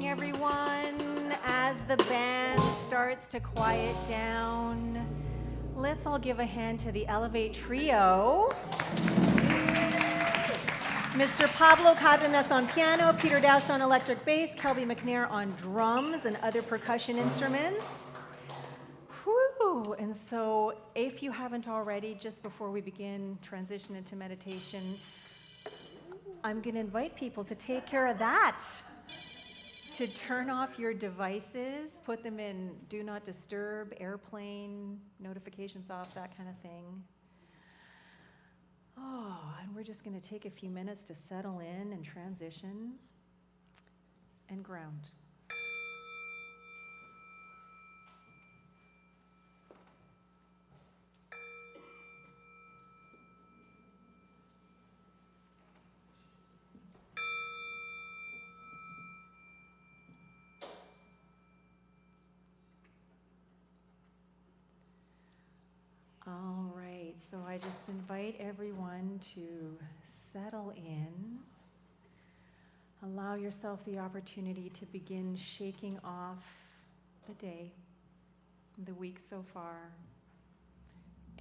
Everyone, as the band starts to quiet down, let's all give a hand to the Elevate Trio. Mr. Pablo Cardenas on piano, Peter Dowse on electric bass, Kelby MacNayr on drums and other percussion instruments. Whew. And so if you haven't already, just before we begin transition into meditation, I'm going to invite people to take care of that. To turn off your devices, put them in do not disturb, airplane, notifications off, that kind of thing. Oh, and we're just going to take a few minutes to settle in and transition and ground. All right, so I just invite everyone to settle in. Allow yourself the opportunity to begin shaking off the day, the week so far,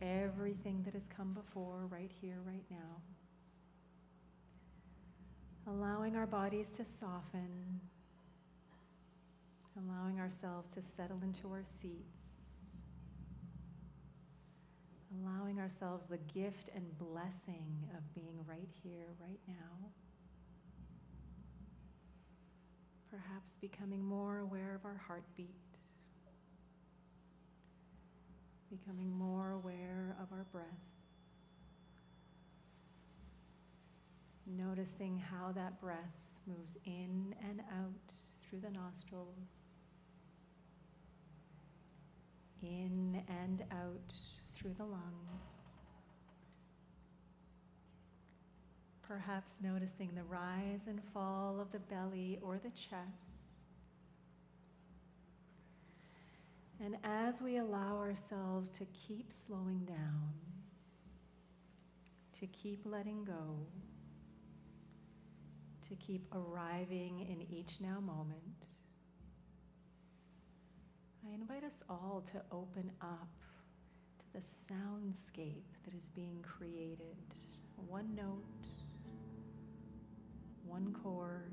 everything that has come before, right here, right now. Allowing our bodies to soften, allowing ourselves to settle into our seats. Allowing ourselves the gift and blessing of being right here, right now. Perhaps becoming more aware of our heartbeat. becoming more aware of our breath. Noticing how that breath moves in and out through the nostrils, in and out through the lungs. Perhaps noticing the rise and fall of the belly or the chest. And as we allow ourselves to keep slowing down, to keep letting go, to keep arriving in each now moment, I invite us all to open up to the soundscape that is being created. One note, one chord,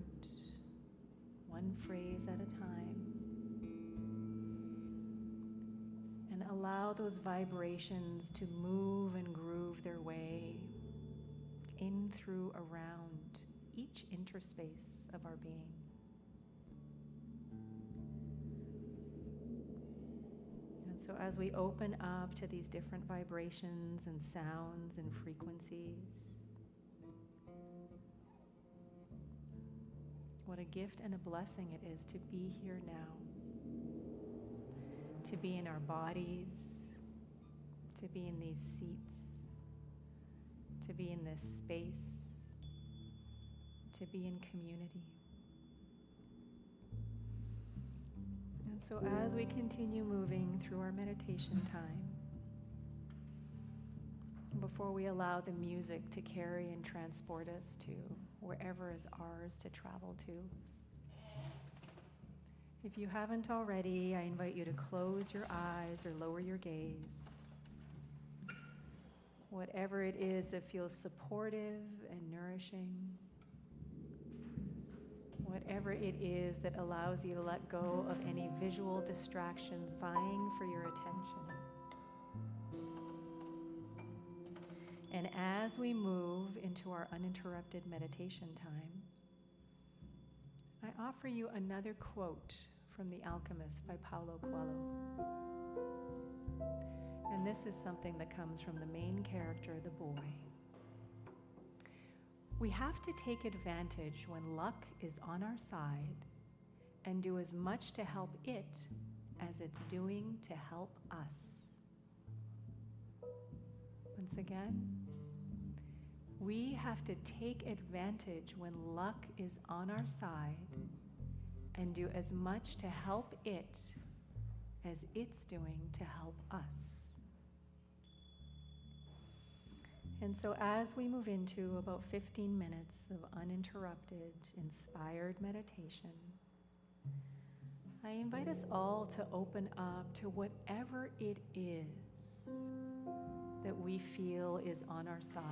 one phrase at a time. And allow those vibrations to move and groove their way in, through, around each interspace of our being. And so as we open up to these different vibrations and sounds and frequencies, what a gift and a blessing it is to be here now, to be in our bodies, to be in these seats, to be in this space, to be in community. And so as we continue moving through our meditation time, before we allow the music to carry and transport us to wherever is ours to travel to, if you haven't already, I invite you to close your eyes or lower your gaze. Whatever it is that feels supportive and nourishing, whatever it is that allows you to let go of any visual distractions vying for your attention. And as we move into our uninterrupted meditation time, I offer you another quote from The Alchemist by Pablo Cardenas. And this is something that comes from the main character, the boy. We have to take advantage when luck is on our side and do as much to help it as it's doing to help us. Once again, we have to take advantage when luck is on our side and do as much to help it as it's doing to help us. And so as we move into about 15 minutes of uninterrupted, inspired meditation, I invite us all to open up to whatever it is that we feel is on our side,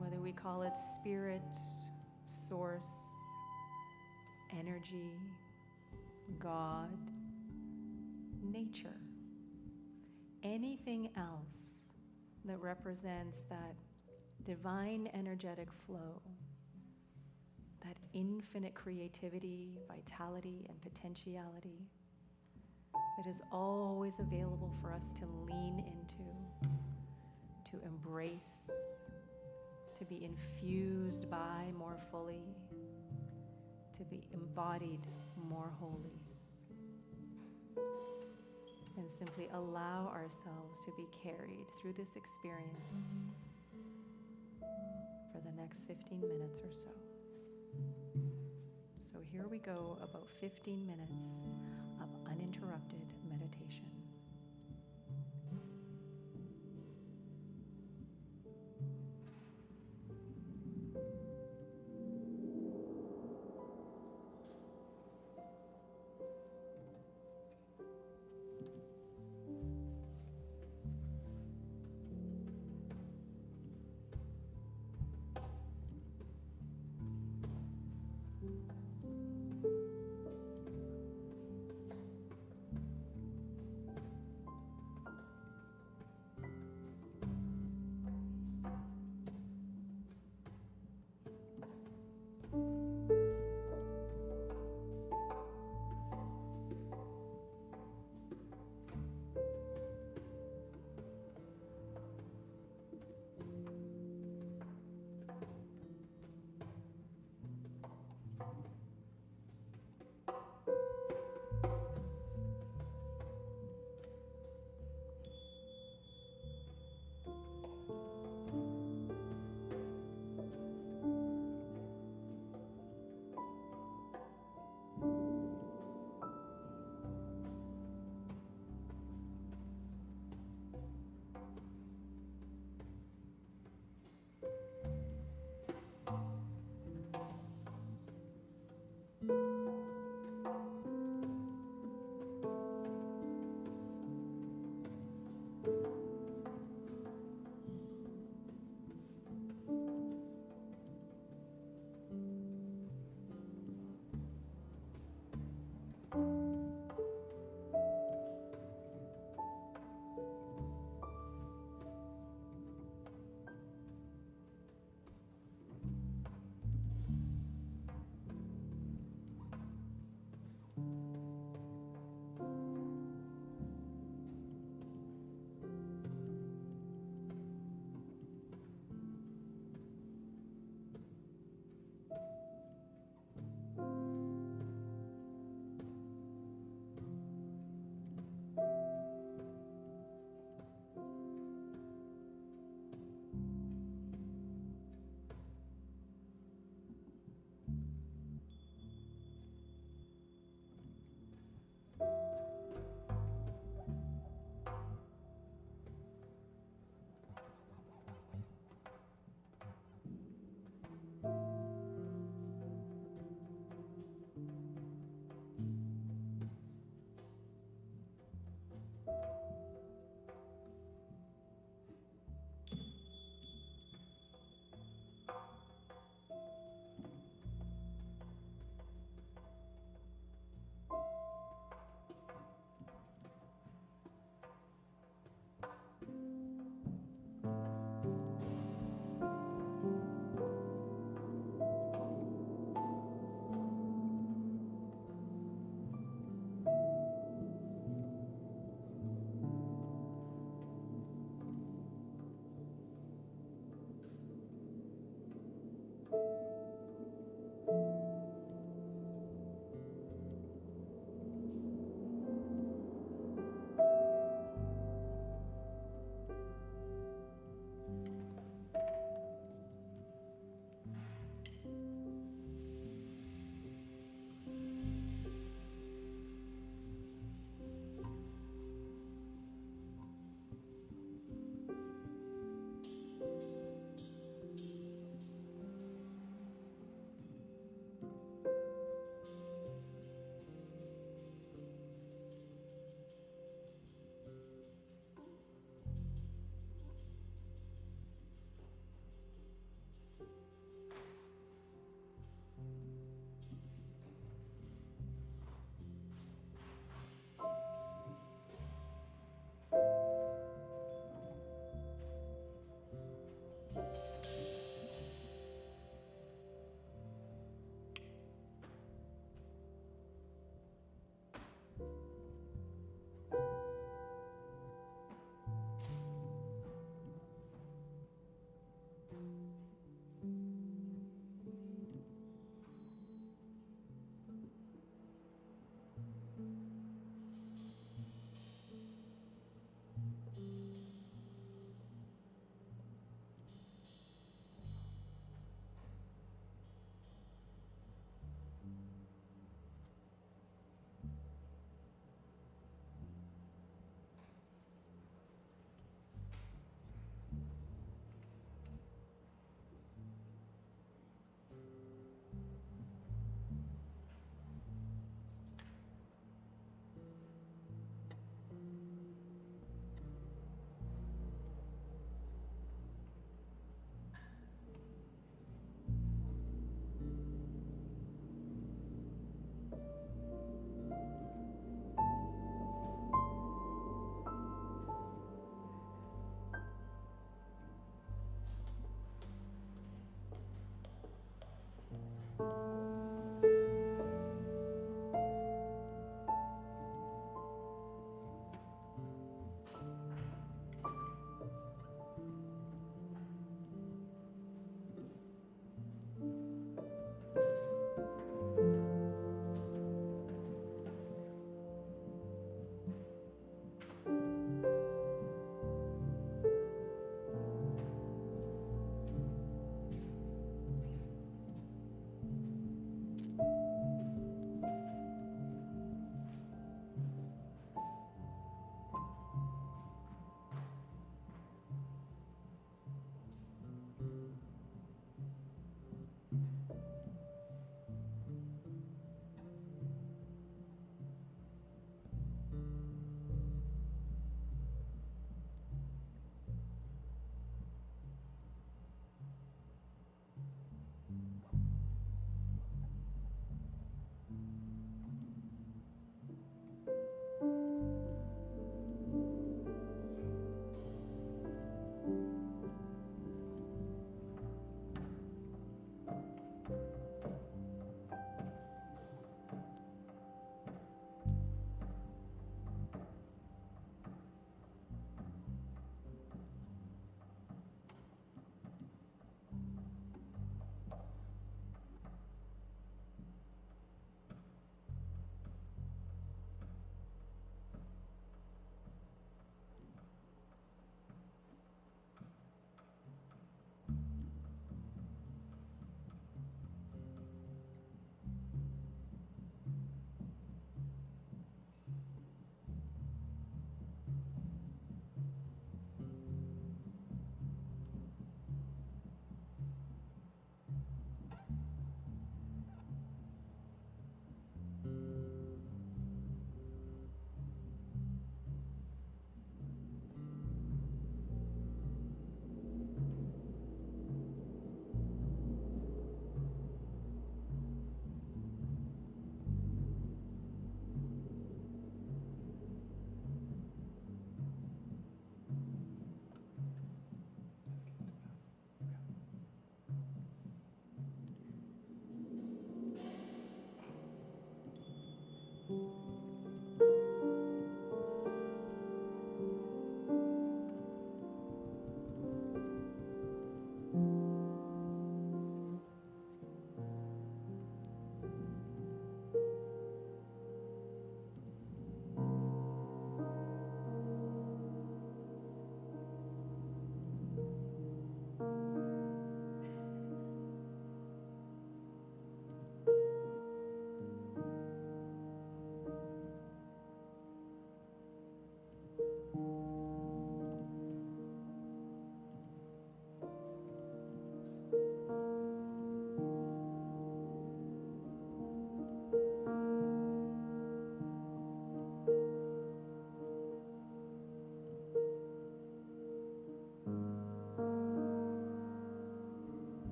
whether we call it spirit, source, energy, God, nature, anything else that represents that divine energetic flow, that infinite creativity, vitality, and potentiality that is always available for us to lean into, to embrace, to be infused by more fully, to be embodied more wholly. And simply allow ourselves to be carried through this experience for the next 15 minutes or so. So here we go, about 15 minutes of uninterrupted meditation.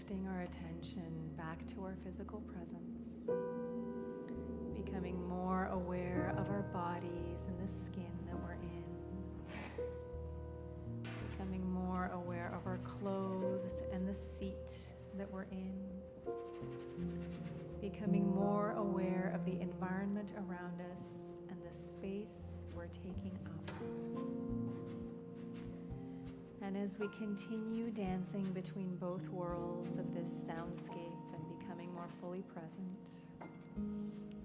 shifting our attention back to our physical presence, becoming more aware of our bodies and the skin that we're in, becoming more aware of our clothes and the seat that we're in, becoming more aware of the environment around us and the space we're taking up. And as we continue dancing between both worlds of this soundscape and becoming more fully present,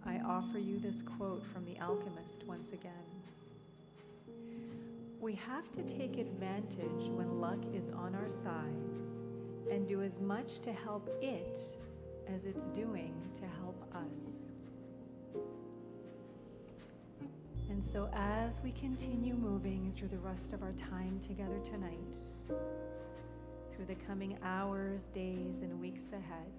I offer you this quote from The Alchemist once again. We have to take advantage when luck is on our side and do as much to help it as it's doing to help us. And so as we continue moving through the rest of our time together tonight, through the coming hours, days, and weeks ahead,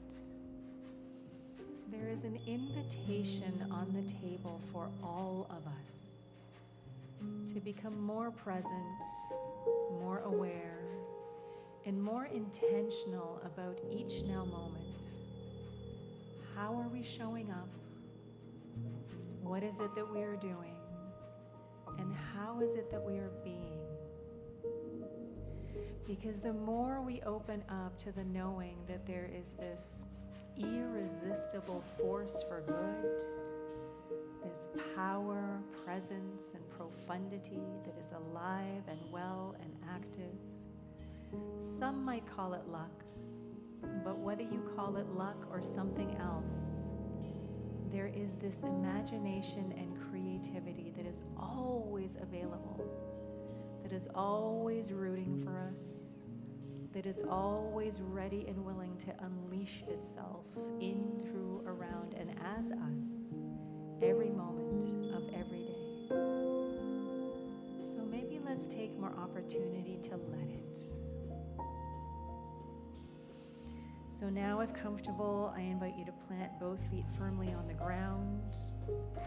there is an invitation on the table for all of us to become more present, more aware, and more intentional about each now moment. How are we showing up? What is it that we are doing? And how is it that we are being? Because the more we open up to the knowing that there is this irresistible force for good, this power, presence, and profundity that is alive and well and active. Some might call it luck, but whether you call it luck or something else, there is this imagination and creativity that is always available, that is always rooting for us, that is always ready and willing to unleash itself in, through, around, and as us every moment of every day. So maybe let's take more opportunity to let it. So now, if comfortable, I invite you to plant both feet firmly on the ground.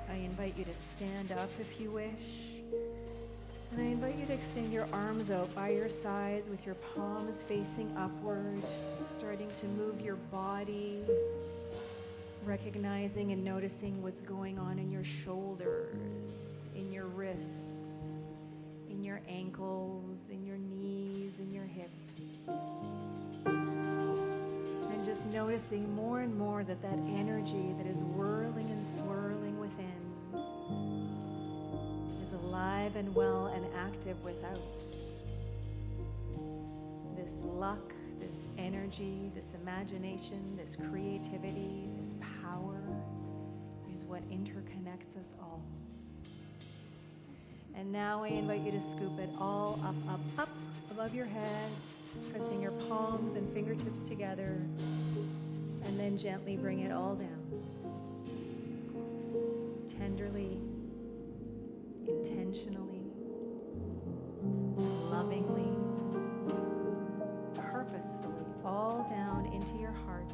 I invite you to stand up if you wish. And I invite you to extend your arms out by your sides with your palms facing upward, starting to move your body, recognizing and noticing what's going on in your shoulders, in your wrists, in your ankles, in your knees, in your hips. And just noticing more and more that that energy that is whirling and swirling within is alive and well and active without. This luck, this energy, this imagination, this creativity, this power is what interconnects us all. And now I invite you to scoop it all up, up, up above your head, pressing your palms and fingertips together, and then gently bring it all down. Tenderly, intentionally, lovingly, purposefully, all down into your heart,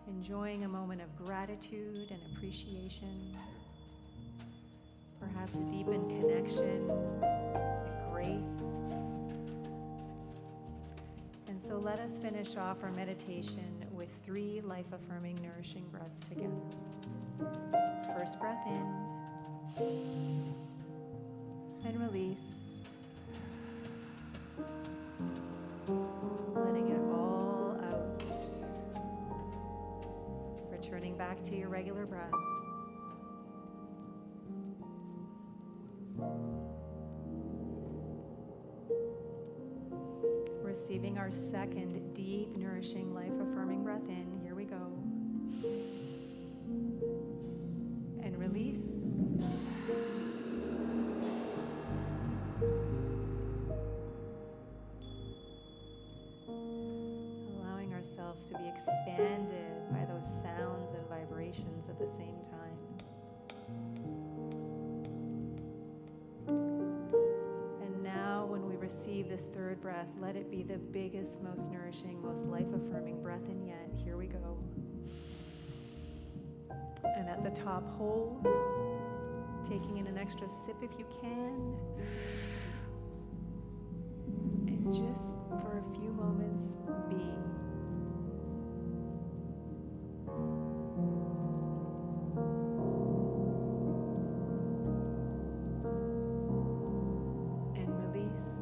enjoying a moment of gratitude and appreciation, perhaps a deepened connection and grace. And so let us finish off our meditation with 3 life-affirming, nourishing breaths together. First breath in and release. Letting it all out. Returning back to your regular breath. Receiving our second deep, nourishing, life-affirming breath in. Here we go. And release. Allowing ourselves to be expanded by those sounds and vibrations at the same time. And now, when we receive this third breath, let it be the biggest, most nourishing, most life-affirming breath in yet. Here we go. And at the top, hold, taking in an extra sip if you can. And just for a few moments be. And release.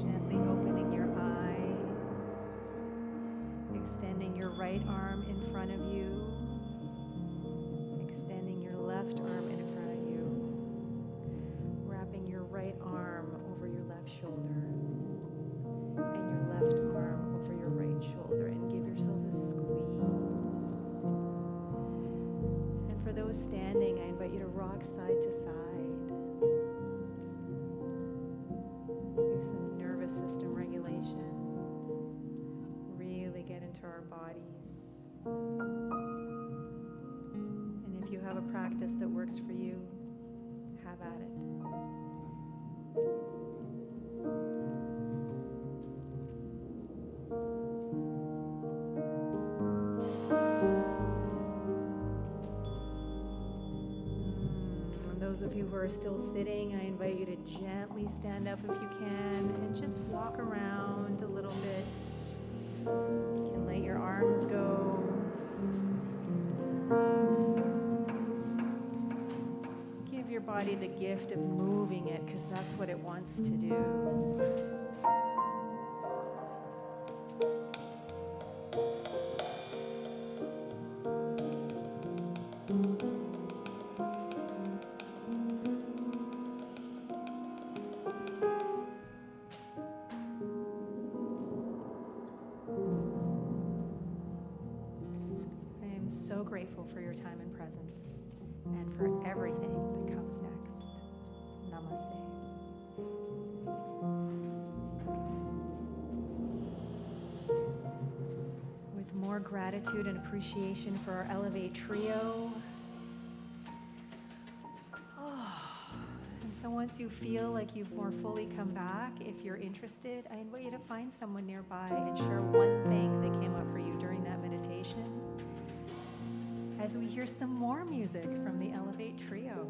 Gently opening your eyes, extending your right arm in front of you, extending your left arm in front of you, wrapping your right arm over your left shoulder and your left arm over your right shoulder, and give yourself a squeeze. And for those standing, I invite you to rock side to side. Do some nervous system regulation. Really get into our bodies. And if you have a practice that works for you, have at it. And those of you who are still sitting, I invite you to gently stand up if you can and just walk around a little bit. You can let your arms go. Give your body the gift of moving it, because that's what it wants to do. I am so grateful for your time and presence, and for everything that comes next. Namaste. With more gratitude and appreciation for our Elevate Trio. And so once you feel like you've more fully come back, if you're interested, I invite you to find someone nearby and share one thing that came up for you during that meditation, as we hear some more music from the Elevate Trio.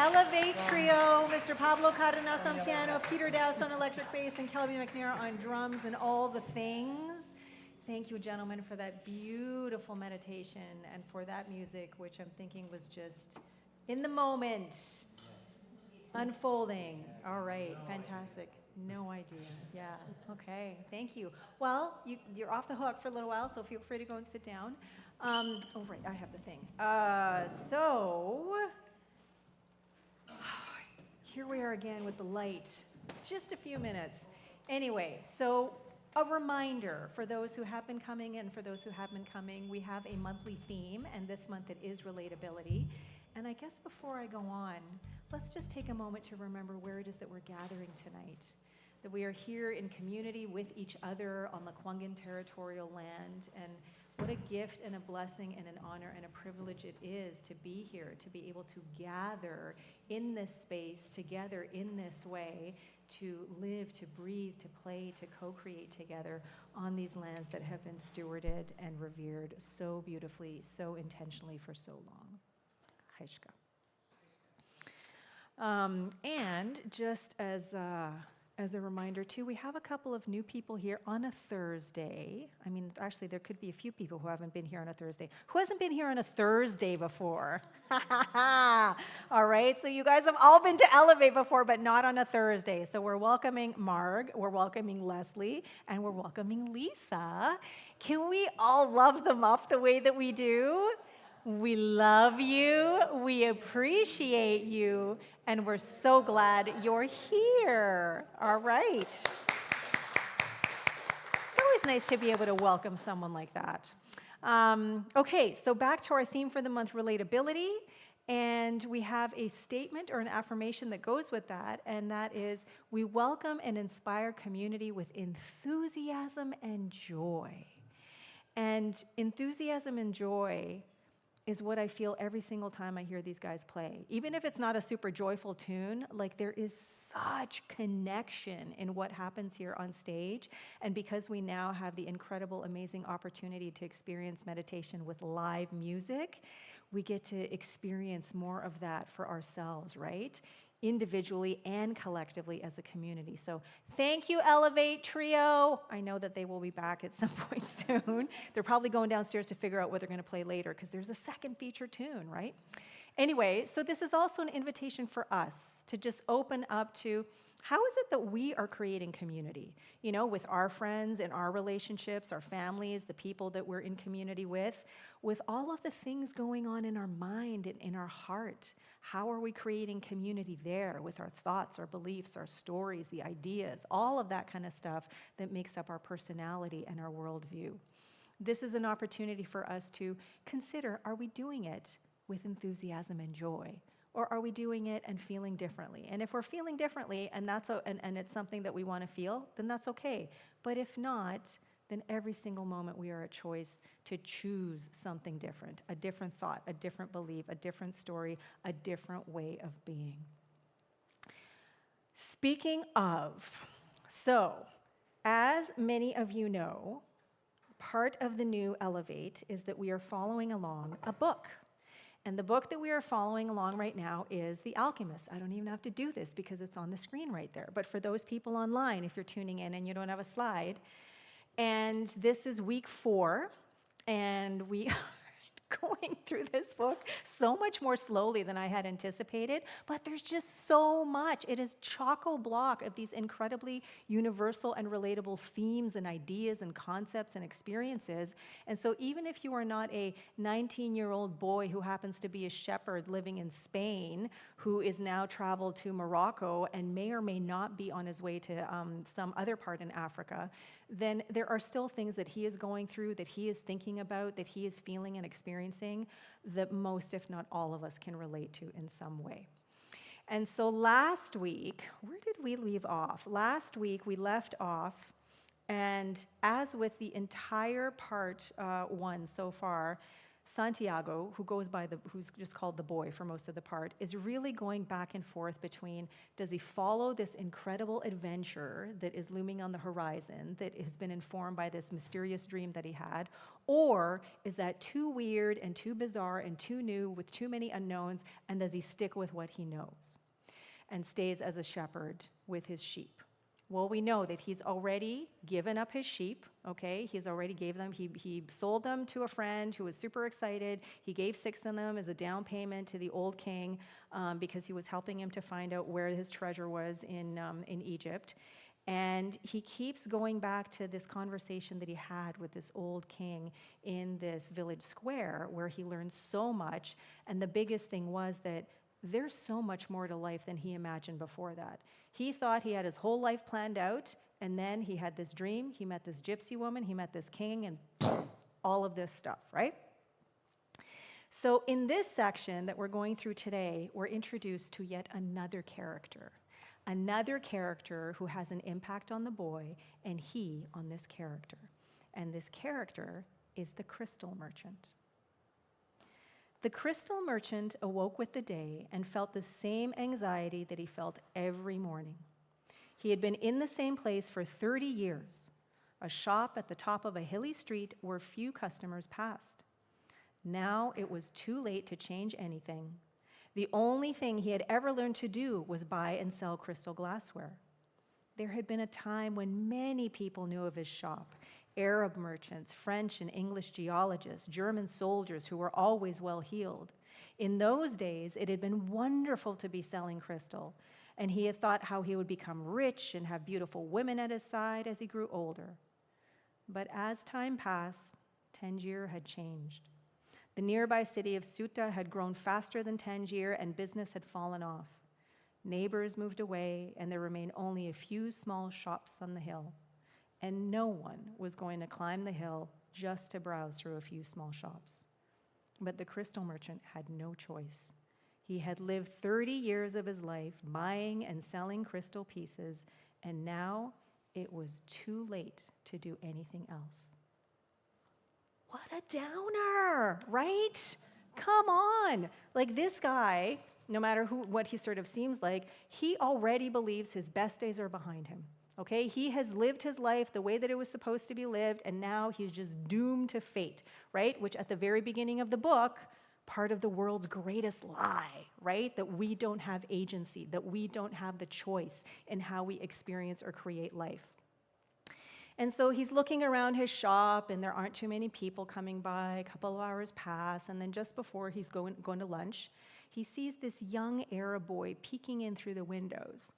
Elevate Trio, Mr. Pablo Cardenas on piano, Peter Dowse on electric bass, and Kelby MacNayr on drums and all the things. Thank you, gentlemen, for that beautiful meditation and for that music, which I'm thinking was just in the moment, unfolding. All right, fantastic. No idea. Yeah, okay, thank you. Well, you're off the hook for a little while, so feel free to go and sit down. Oh, right, I have the thing. Here we are again with the light. Just a few minutes. Anyway, so a reminder for those who have been coming and for those who have been coming, we have a monthly theme, and this month it is relatability. And I guess before I go on, let's just take a moment to remember where it is that we're gathering tonight. That we are here in community with each other on Lekwungen territorial land, and what a gift and a blessing and an honor and a privilege it is to be here, to be able to gather in this space together in this way, to live, to breathe, to play, to co-create together on these lands that have been stewarded and revered so beautifully, so intentionally for so long. Haishka. And just as a reminder too, we have a couple of new people here on a Thursday. I mean, actually, there could be a few people who haven't been here on a Thursday. Who hasn't been here on a Thursday before? All right, so you guys have all been to Elevate before, but not on a Thursday. So we're welcoming Marg, we're welcoming Leslie, and we're welcoming Lisa. Can we all love them up the way that we do? We love you, we appreciate you, and we're so glad you're here. All right. It's always nice to be able to welcome someone like that. Okay, so back to our theme for the month, relatability, and we have a statement or an affirmation that goes with that, and that is, we welcome and inspire community with enthusiasm and joy. And enthusiasm and joy is what I feel every single time I hear these guys play. Even if it's not a super joyful tune, like there is such connection in what happens here on stage. And because we now have the incredible, amazing opportunity to experience meditation with live music, we get to experience more of that for ourselves, right? Individually and collectively as a community. So thank you, Elevate Trio. I know that they will be back at some point soon. They're probably going downstairs to figure out what they're going to play later because there's a second feature tune, right? Anyway, so this is also an invitation for us to just open up to how is it that we are creating community, you know, with our friends and our relationships, our families, the people that we're in community with all of the things going on in our mind and in our heart. How are we creating community there with our thoughts, our beliefs, our stories, the ideas, all of that kind of stuff that makes up our personality and our worldview? This is an opportunity for us to consider, are we doing it with enthusiasm and joy? Or are we doing it and feeling differently? And if we're feeling differently and it's something that we want to feel, then that's okay. But if not, then every single moment we are a choice to choose something different, a different thought, a different belief, a different story, a different way of being. Speaking of, so as many of you know, part of the new Elevate is that we are following along a book. And the book that we are following along right now is The Alchemist. I don't even have to do this because it's on the screen right there. But for those people online, if you're tuning in and you don't have a slide, and this is week 4, and we are going through this book so much more slowly than I had anticipated, but there's just so much. It is chock-a-block of these incredibly universal and relatable themes and ideas and concepts and experiences. And so even if you are not a 19-year-old boy who happens to be a shepherd living in Spain, who is now traveled to Morocco and may or may not be on his way to some other part in Africa, then there are still things that he is going through, that he is thinking about, that he is feeling and experiencing, that most, if not all of us, can relate to in some way. And so last week, where did we leave off? Last week we left off, and as with the entire part 1 so far, Santiago, who's just called the boy for most of the part, is really going back and forth between, does he follow this incredible adventure that is looming on the horizon, that has been informed by this mysterious dream that he had, or is that too weird and too bizarre and too new with too many unknowns, and does he stick with what he knows and stays as a shepherd with his sheep? Well, we know that he's already given up his sheep, okay? He's already gave them, he sold them to a friend who was super excited. He gave 6 of them as a down payment to the old king because he was helping him to find out where his treasure was in Egypt. And he keeps going back to this conversation that he had with this old king in this village square where he learned so much. And the biggest thing was that there's so much more to life than he imagined before that. He thought he had his whole life planned out, and then he had this dream, he met this gypsy woman, he met this king, and all of this stuff, right? So in this section that we're going through today, we're introduced to yet another character who has an impact on the boy, and he on this character. And this character is the crystal merchant. The crystal merchant awoke with the day and felt the same anxiety that he felt every morning. He had been in the same place for 30 years, a shop at the top of a hilly street where few customers passed. Now it was too late to change anything. The only thing he had ever learned to do was buy and sell crystal glassware. There had been a time when many people knew of his shop. Arab merchants, French and English geologists, German soldiers who were always well-heeled. In those days, it had been wonderful to be selling crystal, and he had thought how he would become rich and have beautiful women at his side as he grew older. But as time passed, Tangier had changed. The nearby city of Ceuta had grown faster than Tangier, and business had fallen off. Neighbors moved away, and there remained only a few small shops on the hill. And no one was going to climb the hill just to browse through a few small shops. But the crystal merchant had no choice. He had lived 30 years of his life buying and selling crystal pieces, and now it was too late to do anything else. What a downer, right? Come on. Like this guy, no matter what he sort of seems like, he already believes his best days are behind him. Okay, he has lived his life the way that it was supposed to be lived, and now he's just doomed to fate, right? Which at the very beginning of the book, part of the world's greatest lie, right? That we don't have agency, that we don't have the choice in how we experience or create life. And so he's looking around his shop, and there aren't too many people coming by. A couple of hours pass, and then just before he's going to lunch, he sees this young Arab boy peeking in through the windows.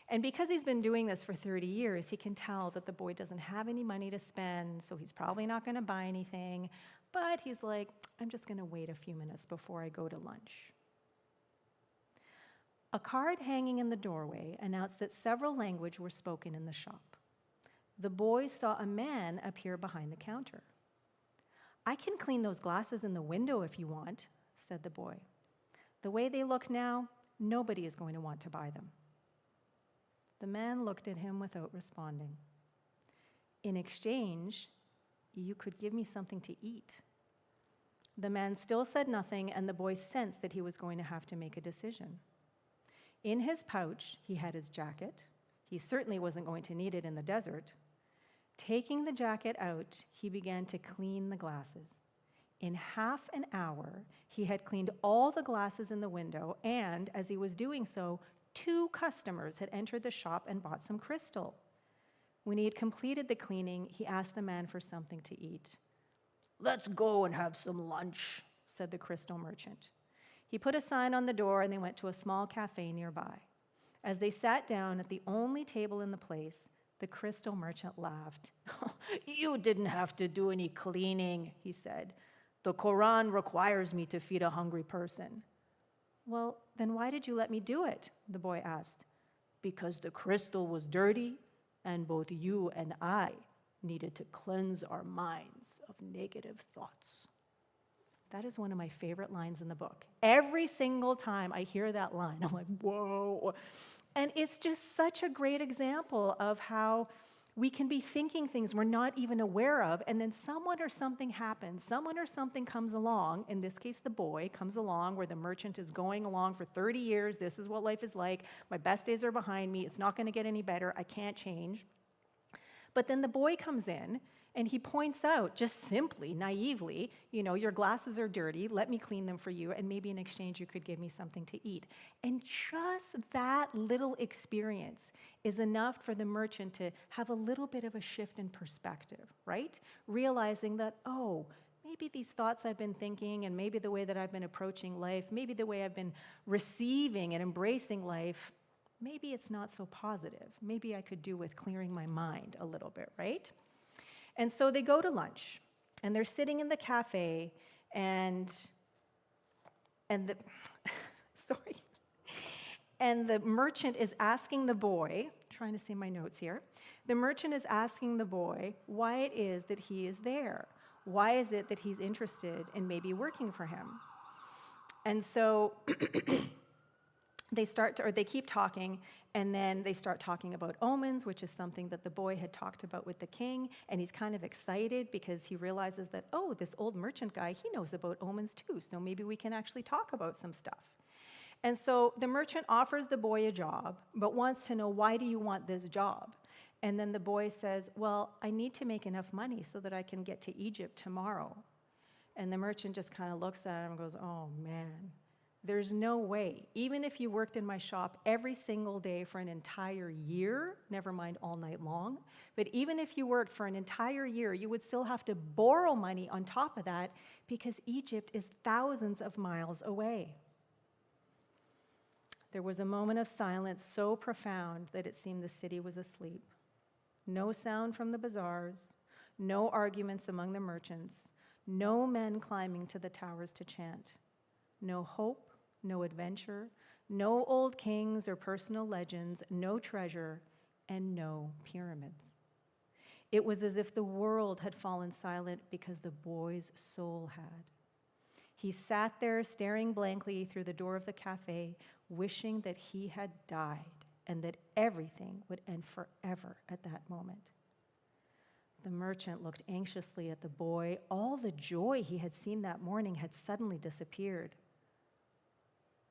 And because he's been doing this for 30 years, he can tell that the boy doesn't have any money to spend, so he's probably not going to buy anything. But he's like, I'm just going to wait a few minutes before I go to lunch. A card hanging in the doorway announced that several languages were spoken in the shop. The boy saw a man appear behind the counter. I can clean those glasses in the window if you want, said the boy. The way they look now, nobody is going to want to buy them. The man looked at him without responding. In exchange, you could give me something to eat. The man still said nothing, and the boy sensed that he was going to have to make a decision. In his pouch, he had his jacket. He certainly wasn't going to need it in the desert. Taking the jacket out, he began to clean the glasses. In half an hour, he had cleaned all the glasses in the window, and as he was doing so, 2 customers had entered the shop and bought some crystal. When he had completed the cleaning, he asked the man for something to eat. Let's go and have some lunch, said the crystal merchant. He put a sign on the door, and they went to a small cafe nearby. As they sat down at the only table in the place, the crystal merchant laughed. You didn't have to do any cleaning, he said. The Quran requires me to feed a hungry person. Well, then why did you let me do it? The boy asked. Because the crystal was dirty, and both you and I needed to cleanse our minds of negative thoughts. That is one of my favorite lines in the book. Every single time I hear that line, I'm like, whoa. And it's just such a great example of how We can be thinking things we're not even aware of, and then someone or something happens. Someone or something comes along, in this case the boy comes along, where the merchant is going along for 30 years. This is what life is like. My best days are behind me. It's not going to get any better. I can't change. But then the boy comes in, and he points out, just simply, naively, your glasses are dirty, let me clean them for you, and maybe in exchange you could give me something to eat. And just that little experience is enough for the merchant to have a little bit of a shift in perspective, right? Realizing that, maybe these thoughts I've been thinking, and maybe the way that I've been approaching life, maybe the way I've been receiving and embracing life, maybe it's not so positive. Maybe I could do with clearing my mind a little bit, right? And so they go to lunch, and they're sitting in the cafe, and the merchant is asking the boy, trying to see my notes here, the merchant is asking the boy why it is that he is there. Why is it that he's interested in maybe working for him? And so they keep talking, and then they start talking about omens, which is something that the boy had talked about with the king, and he's kind of excited because he realizes that, this old merchant guy, he knows about omens too, so maybe we can actually talk about some stuff. And so the merchant offers the boy a job, but wants to know, why do you want this job? And then the boy says, well, I need to make enough money so that I can get to Egypt tomorrow. And the merchant just kind of looks at him and goes, oh man, there's no way. Even if you worked in my shop every single day for an entire year, never mind all night long, but even if you worked for an entire year, you would still have to borrow money on top of that because Egypt is thousands of miles away. There was a moment of silence so profound that it seemed the city was asleep. No sound from the bazaars, no arguments among the merchants, no men climbing to the towers to chant. No hope, no adventure, no old kings or personal legends, no treasure, and no pyramids. It was as if the world had fallen silent because the boy's soul had. He sat there staring blankly through the door of the cafe, wishing that he had died and that everything would end forever at that moment. The merchant looked anxiously at the boy. All the joy he had seen that morning had suddenly disappeared.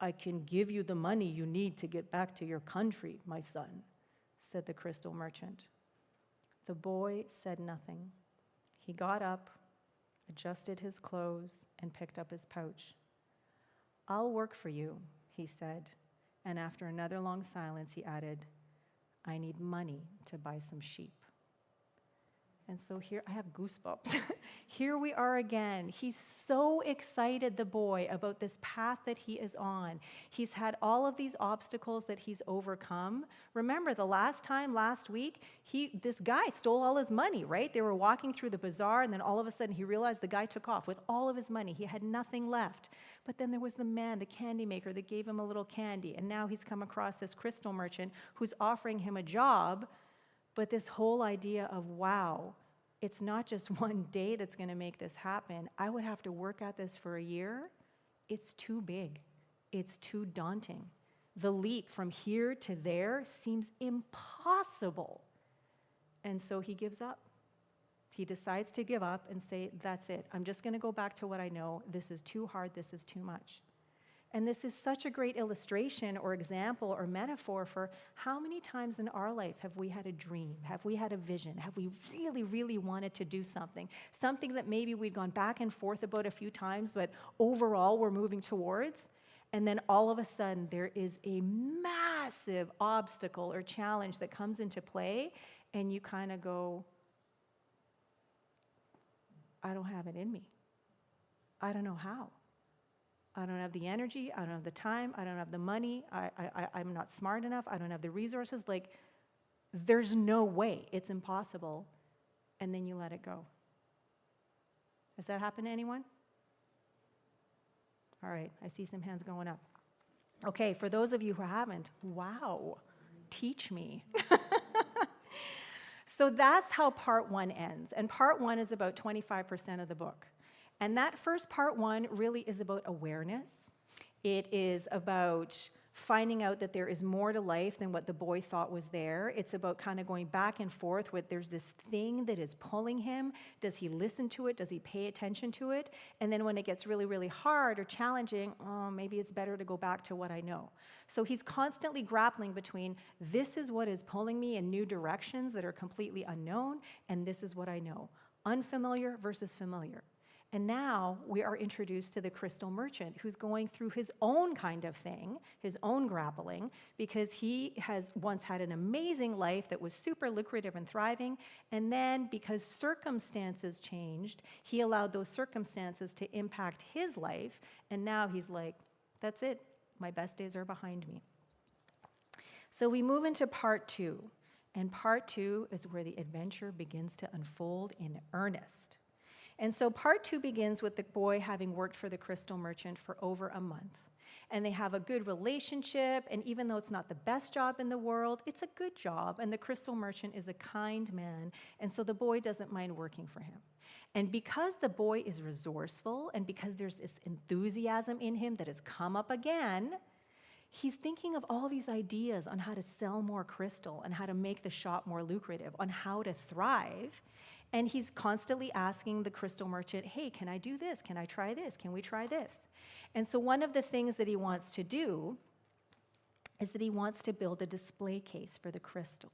I can give you the money you need to get back to your country, my son, said the crystal merchant. The boy said nothing. He got up, adjusted his clothes, and picked up his pouch. I'll work for you, he said, and after another long silence, he added, I need money to buy some sheep. And so here, I have goosebumps. Here we are again. He's so excited, the boy, about this path that he is on. He's had all of these obstacles that he's overcome. Remember, the last week, this guy stole all his money, right? They were walking through the bazaar, and then all of a sudden he realized the guy took off with all of his money. He had nothing left. But then there was the man, the candy maker, that gave him a little candy. And now he's come across this crystal merchant who's offering him a job. But this whole idea of, wow, it's not just one day that's going to make this happen. I would have to work at this for a year. It's too big. It's too daunting. The leap from here to there seems impossible. And so he gives up. He decides to give up and say, that's it. I'm just going to go back to what I know. This is too hard. This is too much. And this is such a great illustration or example or metaphor for how many times in our life have we had a dream? Have we had a vision? Have we really, really wanted to do something? Something that maybe we'd gone back and forth about a few times, but overall we're moving towards. And then all of a sudden there is a massive obstacle or challenge that comes into play, and you kind of go, I don't have it in me. I don't know how. I don't have the energy, I don't have the time, I don't have the money, I'm not smart enough, I don't have the resources. Like, there's no way, it's impossible. And then you let it go. Has that happened to anyone? All right, I see some hands going up. Okay, for those of you who haven't, wow, teach me. So that's how part one ends. And part one is about 25% of the book. And that first part one really is about awareness. It is about finding out that there is more to life than what the boy thought was there. It's about kind of going back and forth with there's this thing that is pulling him. Does he listen to it? Does he pay attention to it? And then when it gets really, really hard or challenging, oh, maybe it's better to go back to what I know. So he's constantly grappling between this is what is pulling me in new directions that are completely unknown, and this is what I know. Unfamiliar versus familiar. And now we are introduced to the crystal merchant who's going through his own kind of thing, his own grappling, because he has once had an amazing life that was super lucrative and thriving, and then because circumstances changed, he allowed those circumstances to impact his life, and now he's like, that's it, my best days are behind me. So we move into part 2, and part 2 is where the adventure begins to unfold in earnest. And so part 2 begins with the boy having worked for the crystal merchant for over a month. And they have a good relationship, and even though it's not the best job in the world, it's a good job, and the crystal merchant is a kind man, and so the boy doesn't mind working for him. And because the boy is resourceful, and because there's this enthusiasm in him that has come up again, he's thinking of all these ideas on how to sell more crystal and how to make the shop more lucrative, on how to thrive. And he's constantly asking the crystal merchant, hey, can I do this? Can I try this? Can we try this? And so one of the things that he wants to do is that he wants to build a display case for the crystal.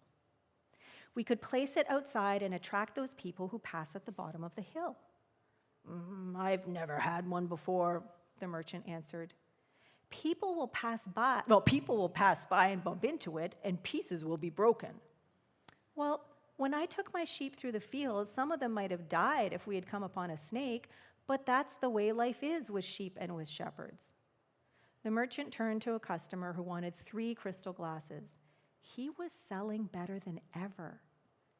We could place it outside and attract those people who pass at the bottom of the hill. I've never had one before, the merchant answered. People will pass by and bump into it, and pieces will be broken. Well, when I took my sheep through the fields, some of them might have died if we had come upon a snake, but that's the way life is with sheep and with shepherds. The merchant turned to a customer who wanted 3 crystal glasses. He was selling better than ever,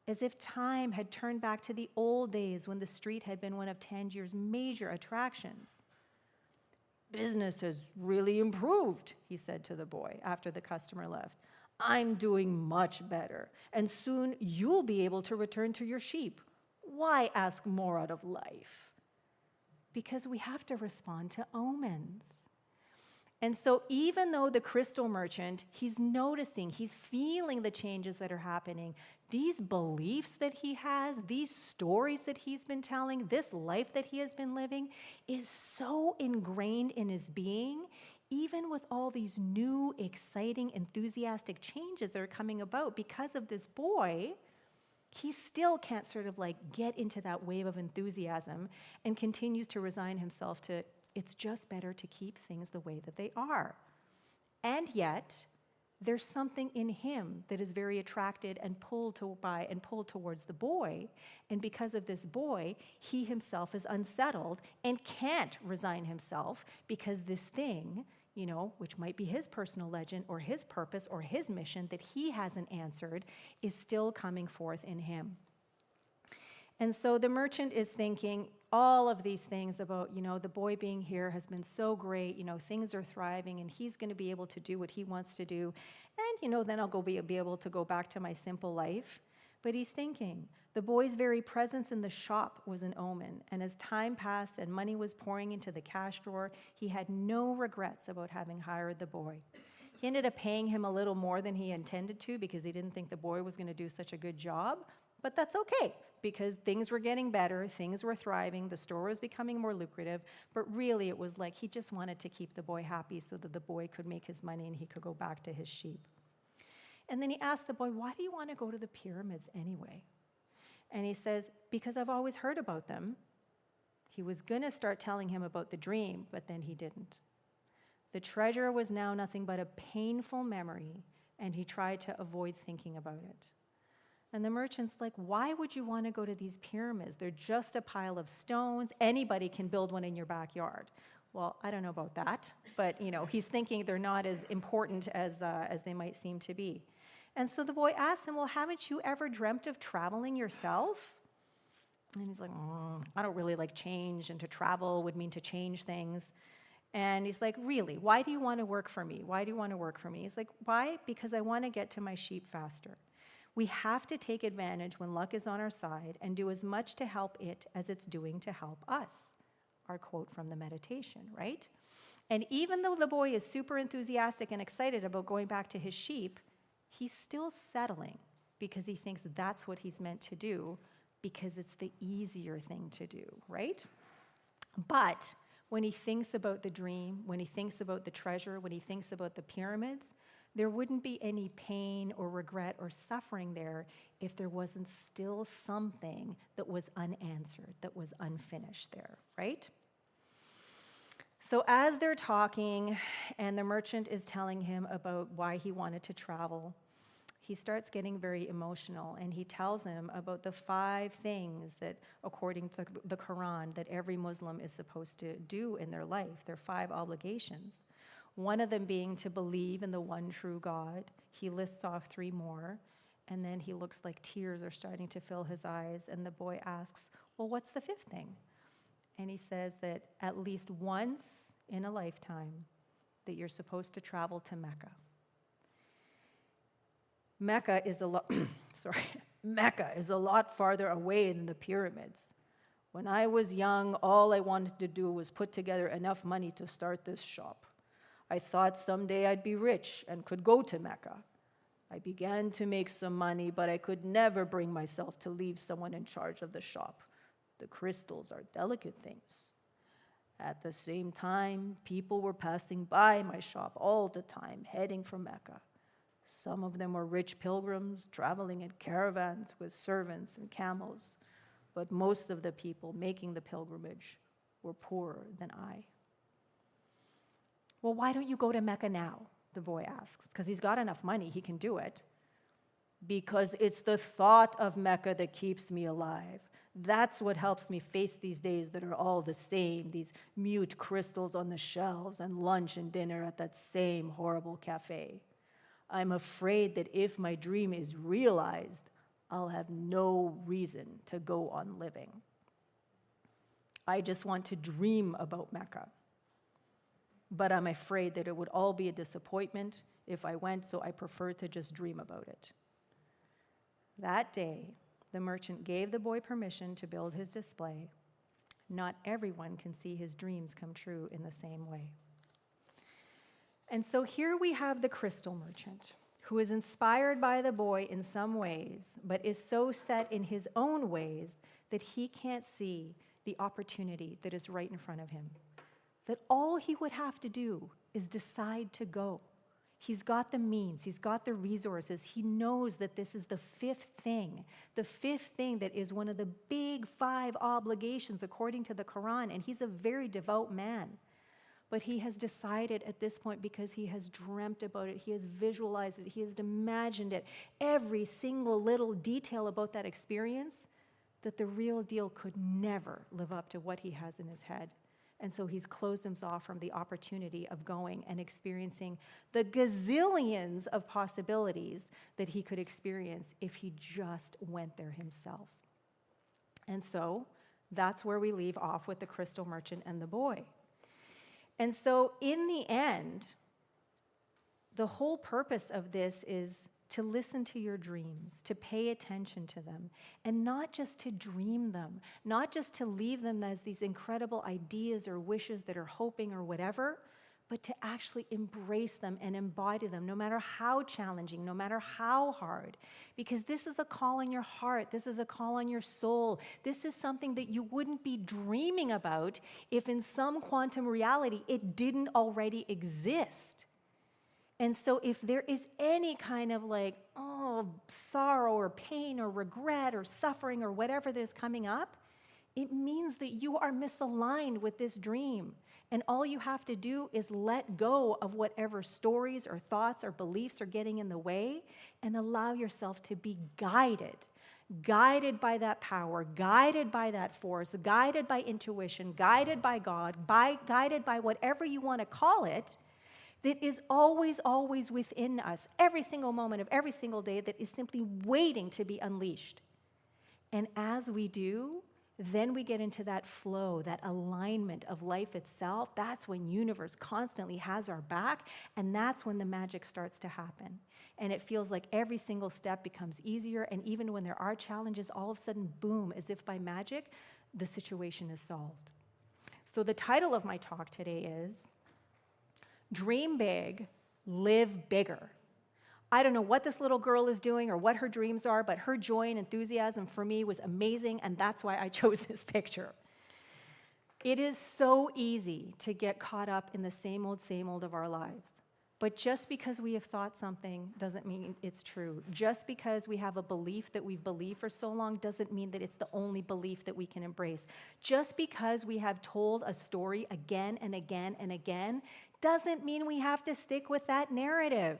as if time had turned back to the old days when the street had been one of Tangier's major attractions. Business has really improved, he said to the boy after the customer left. I'm doing much better, and soon you'll be able to return to your sheep. Why ask more out of life? Because we have to respond to omens. And so even though the crystal merchant, he's noticing, he's feeling the changes that are happening, these beliefs that he has, these stories that he's been telling, this life that he has been living is so ingrained in his being, even with all these new, exciting, enthusiastic changes that are coming about because of this boy, he still can't sort of like get into that wave of enthusiasm and continues to resign himself to, it's just better to keep things the way that they are. And yet, there's something in him that is very attracted and pulled towards the boy. And because of this boy, he himself is unsettled and can't resign himself because this thing, you know, which might be his personal legend or his purpose or his mission that he hasn't answered, is still coming forth in him. And so the merchant is thinking all of these things about, you know, the boy being here has been so great, you know, things are thriving and he's going to be able to do what he wants to do. And, you know, then I'll be able to go back to my simple life. But he's thinking, the boy's very presence in the shop was an omen. And as time passed and money was pouring into the cash drawer, he had no regrets about having hired the boy. He ended up paying him a little more than he intended to because he didn't think the boy was going to do such a good job. But that's okay, because things were getting better, things were thriving, the store was becoming more lucrative, but really it was like he just wanted to keep the boy happy so that the boy could make his money and he could go back to his sheep. And then he asked the boy, why do you want to go to the pyramids anyway? And he says, because I've always heard about them. He was going to start telling him about the dream, but then he didn't. The treasure was now nothing but a painful memory, and he tried to avoid thinking about it. And the merchant's like, why would you want to go to these pyramids? They're just a pile of stones. Anybody can build one in your backyard. Well, I don't know about that, but you know, he's thinking they're not as important as they might seem to be. And so the boy asks him, well, haven't you ever dreamt of traveling yourself? And he's like, I don't really like change, and to travel would mean to change things. And he's like, really, why do you want to work for me? Why do you want to work for me? He's like, why? Because I want to get to my sheep faster. We have to take advantage when luck is on our side and do as much to help it as it's doing to help us. Our quote from the meditation, right? And even though the boy is super enthusiastic and excited about going back to his sheep, he's still settling because he thinks that's what he's meant to do because it's the easier thing to do, right? But when he thinks about the dream, when he thinks about the treasure, when he thinks about the pyramids, there wouldn't be any pain or regret or suffering there if there wasn't still something that was unanswered, that was unfinished there, right? So as they're talking and the merchant is telling him about why he wanted to travel, he starts getting very emotional, and he tells him about the 5 things that, according to the Quran, that every Muslim is supposed to do in their life, their 5 obligations. One of them being to believe in the one true God. He lists off 3 more, and then he looks like tears are starting to fill his eyes, and the boy asks, well, what's the 5th thing? And he says that at least once in a lifetime that you're supposed to travel to Mecca. Mecca is a lot farther away than the pyramids. When I was young, all I wanted to do was put together enough money to start this shop. I thought someday I'd be rich and could go to Mecca. I began to make some money, but I could never bring myself to leave someone in charge of the shop. The crystals are delicate things. At the same time, people were passing by my shop all the time, heading for Mecca. Some of them were rich pilgrims traveling in caravans with servants and camels, but most of the people making the pilgrimage were poorer than I. Well, why don't you go to Mecca now? The boy asks, because he's got enough money, he can do it. Because it's the thought of Mecca that keeps me alive. That's what helps me face these days that are all the same, these mute crystals on the shelves and lunch and dinner at that same horrible cafe. I'm afraid that if my dream is realized, I'll have no reason to go on living. I just want to dream about Mecca. But I'm afraid that it would all be a disappointment if I went, so I prefer to just dream about it. That day, the merchant gave the boy permission to build his display. Not everyone can see his dreams come true in the same way. And so here we have the crystal merchant, who is inspired by the boy in some ways, but is so set in his own ways that he can't see the opportunity that is right in front of him. That all he would have to do is decide to go. He's got the means, he's got the resources, he knows that this is the 5th thing that is one of the big 5 obligations according to the Quran, and he's a very devout man. But he has decided at this point, because he has dreamt about it, he has visualized it, he has imagined it, every single little detail about that experience, that the real deal could never live up to what he has in his head. And so he's closed himself from the opportunity of going and experiencing the gazillions of possibilities that he could experience if he just went there himself. And so that's where we leave off with the crystal merchant and the boy. And so in the end, the whole purpose of this is to listen to your dreams, to pay attention to them, and not just to dream them, not just to leave them as these incredible ideas or wishes that are hoping or whatever, but to actually embrace them and embody them, no matter how challenging, no matter how hard. Because this is a call on your heart, this is a call on your soul, this is something that you wouldn't be dreaming about if in some quantum reality it didn't already exist. And so if there is any kind of sorrow or pain or regret or suffering or whatever that is coming up, it means that you are misaligned with this dream. And all you have to do is let go of whatever stories or thoughts or beliefs are getting in the way and allow yourself to be guided by that power, guided by that force, guided by intuition, guided by God, guided by whatever you want to call it, that is always, always within us, every single moment of every single day, that is simply waiting to be unleashed. And as we do, then we get into that flow, that alignment of life itself. That's when universe constantly has our back, and that's when the magic starts to happen. And it feels like every single step becomes easier, and even when there are challenges, all of a sudden, boom, as if by magic, the situation is solved. So the title of my talk today is Dream big, live bigger. I don't know what this little girl is doing or what her dreams are, but her joy and enthusiasm for me was amazing, and that's why I chose this picture. It is so easy to get caught up in the same old of our lives. But just because we have thought something doesn't mean it's true. Just because we have a belief that we've believed for so long doesn't mean that it's the only belief that we can embrace. Just because we have told a story again and again and again doesn't mean we have to stick with that narrative.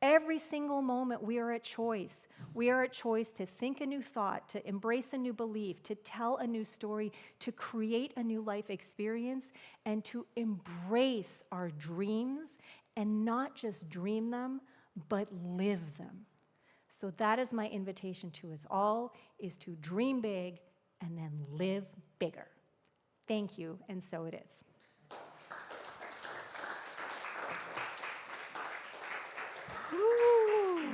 Every single moment we are at choice. We are at choice to think a new thought, to embrace a new belief, to tell a new story, to create a new life experience, and to embrace our dreams and not just dream them, but live them. So that is my invitation to us all, is to dream big and then live bigger. Thank you, and so it is. Woo.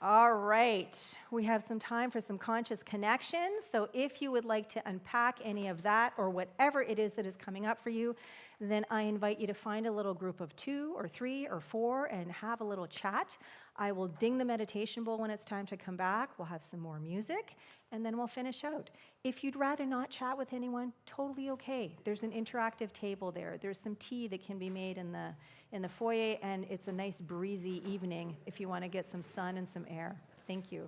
All right, we have some time for some conscious connection. So if you would like to unpack any of that or whatever it is that is coming up for you, then I invite you to find a little group of 2 or 3 or 4 and have a little chat. I will ding the meditation bowl when it's time to come back. We'll have some more music, and then we'll finish out. If you'd rather not chat with anyone, totally okay. There's an interactive table there. There's some tea that can be made in the foyer, and it's a nice breezy evening if you want to get some sun and some air. Thank you.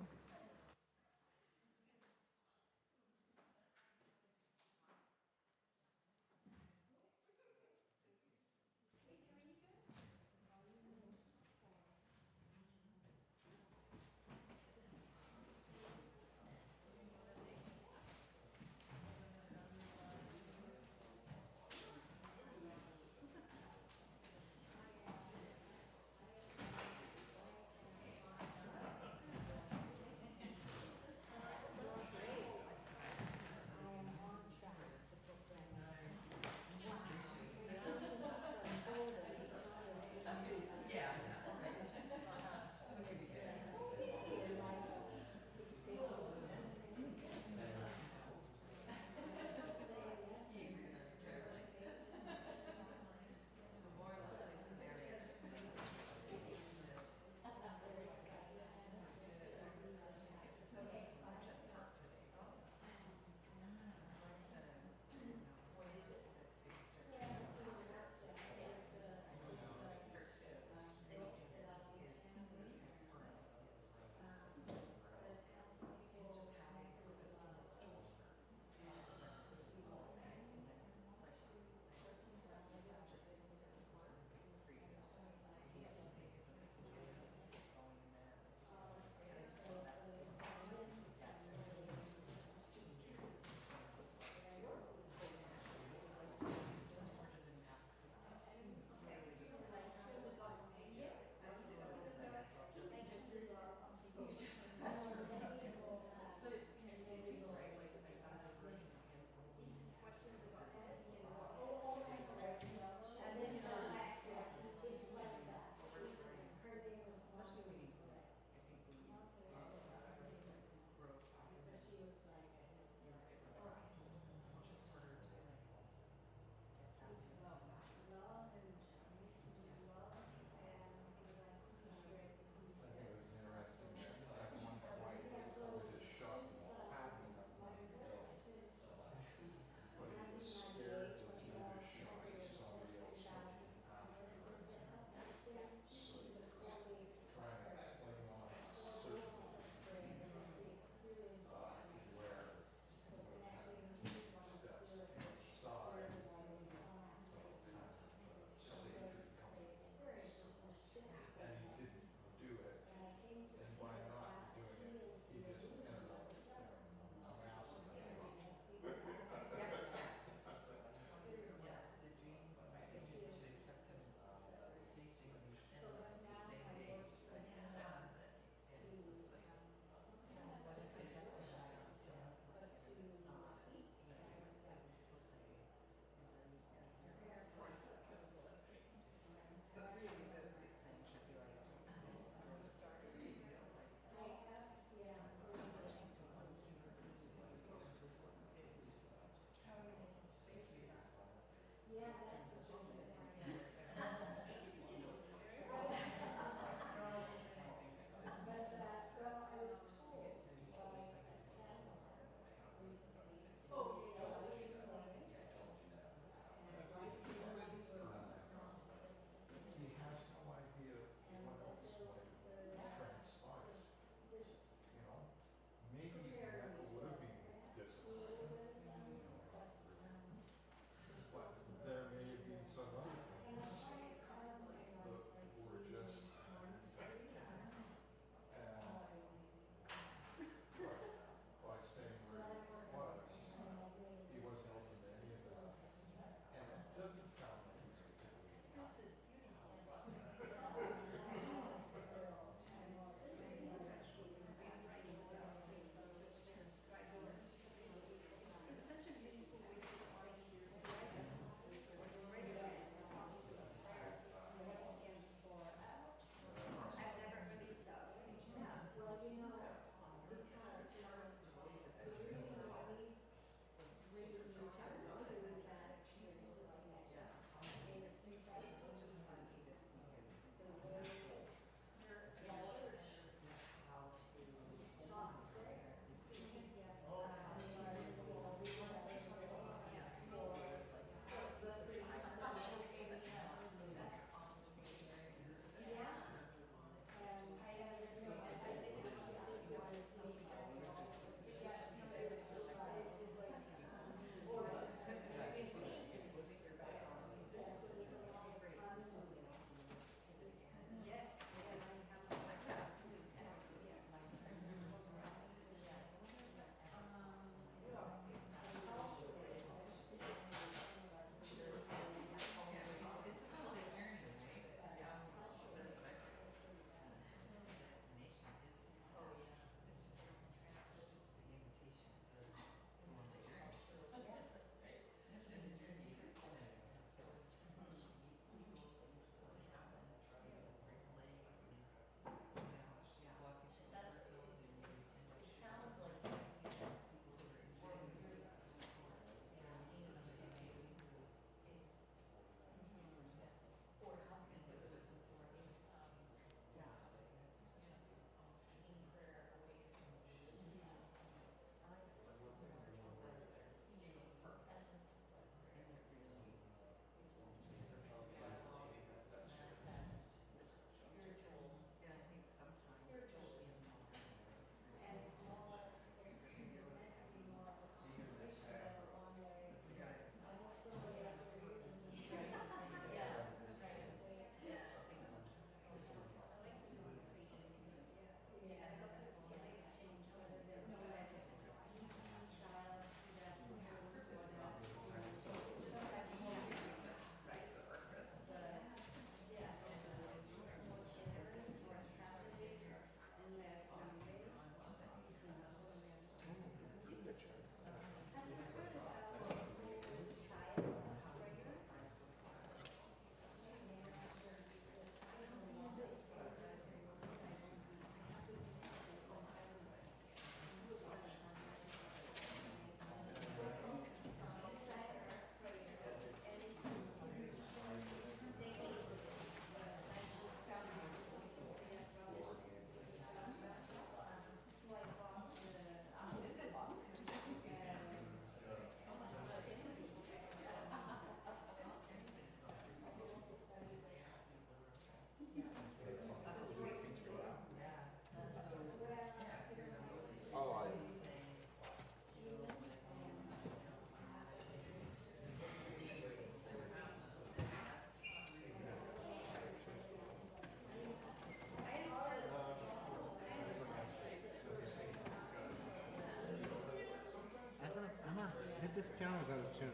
this piano is out of tune.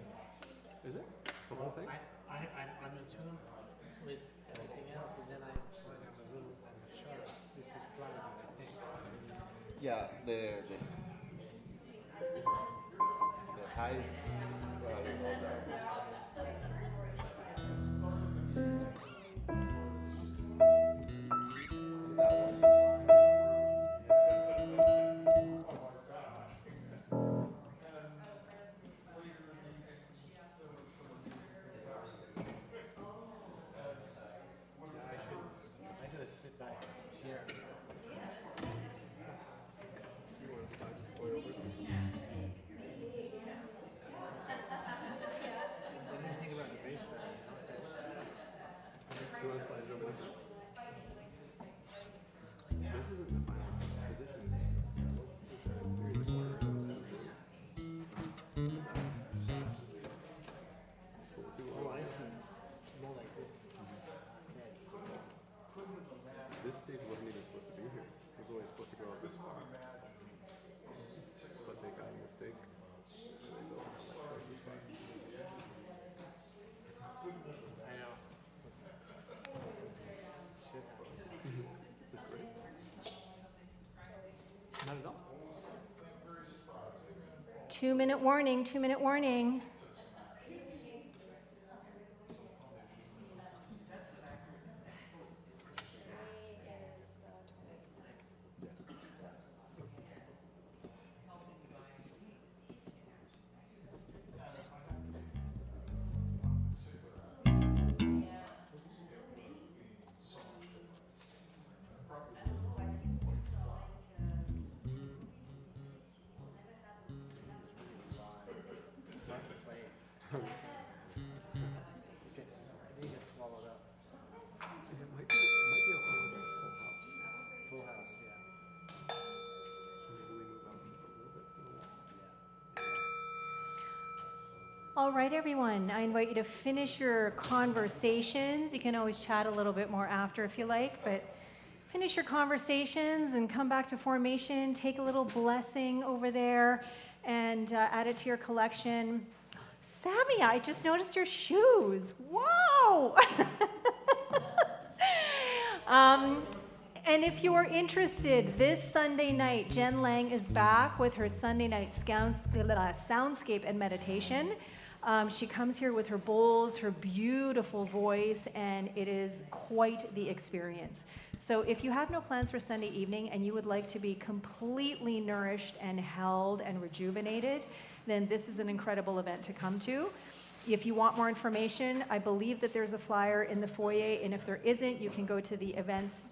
Is it? The whole thing? I'm in tune with everything else, and then I'm sharp. This is flat, I think. Yeah, the highs. I should sit back here. I didn't think about the bass player. Do you want to slide it over this way? This isn't the final position. You're in the corner. But we'll see what Oh, I see. More like this. This stage wasn't even supposed to be here. It was only supposed to go up this far. But they got a mistake. And they built it like twice as far. I know. Shit. It's great. Not at all. 2-minute warning, 2-minute warning. They get swallowed up. It might be a whole like full house. Full house, yeah. Maybe we move out just a little bit from the wall. All right, everyone, I invite you to finish your conversations. You can always chat a little bit more after if you like, but finish your conversations and come back to formation. Take a little blessing over there and add it to your collection. Sammy, I just noticed your shoes. Whoa! And if you are interested, this Sunday night, Jen Lang is back with her Sunday night soundscape and meditation. She comes here with her bowls, her beautiful voice, and it is quite the experience. So if you have no plans for Sunday evening and you would like to be completely nourished and held and rejuvenated, then this is an incredible event to come to. If you want more information, I believe that there's a flyer in the foyer, and if there isn't, you can go to the events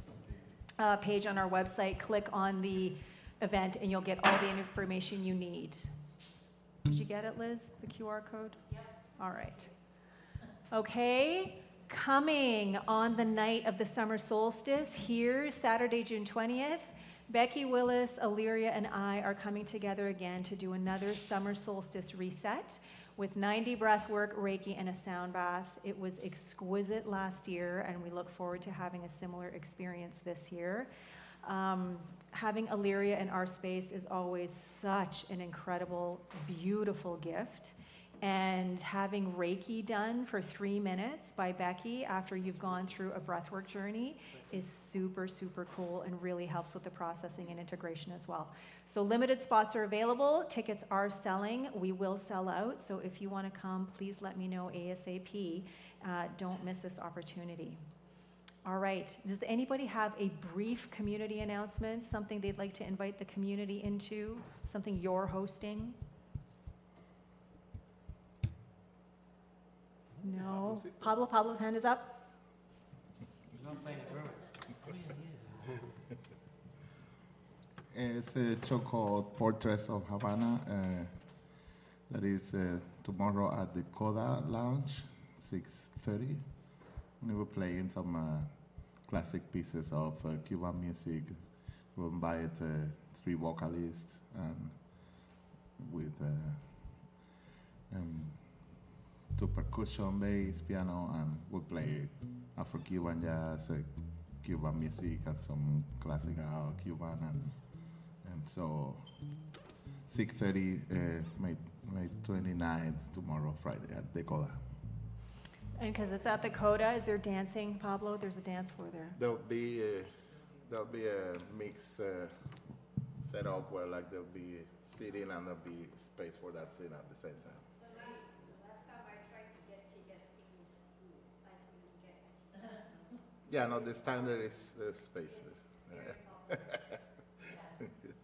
page on our website, click on the event, and you'll get all the information you need. Did you get it, Liz, the QR code? Yep. All right. Okay, coming on the night of the summer solstice, here, Saturday, June 20th, Becky Willis, Illyria, and I are coming together again to do another summer solstice reset with 90 breath work, Reiki, and a sound bath. It was exquisite last year, and we look forward to having a similar experience this year. Having Illyria in our space is always such an incredible, beautiful gift. And having Reiki done for 3 minutes by Becky after you've gone through a breathwork journey is super, super cool and really helps with the processing and integration as well. So limited spots are available. Tickets are selling. We will sell out. So if you want to come, please let me know ASAP. Don't miss this opportunity. All right. Does anybody have a brief community announcement, something they'd like to invite the community into, something you're hosting? No. Pablo's hand is up. He's not playing drummers. It's a show called Portraits of Havana. That is tomorrow at the Coda Lounge, 6:30. We were playing some classic pieces of Cuban music. We invited 3 vocalists and with 2 percussion, bass, piano, and we play Afro-Cuban jazz, Cuban music, and some classical Cuban, and so 6:30 made 29th, tomorrow, Friday, at the Coda. And because it's at the Coda, is there dancing, Pablo? There's a dance floor there. There'll be a mix setup where like there'll be seating and there'll be space for that scene at the same time. The last time I tried to get tickets, it was full. I couldn't get tickets. Yeah, no, this time there's space.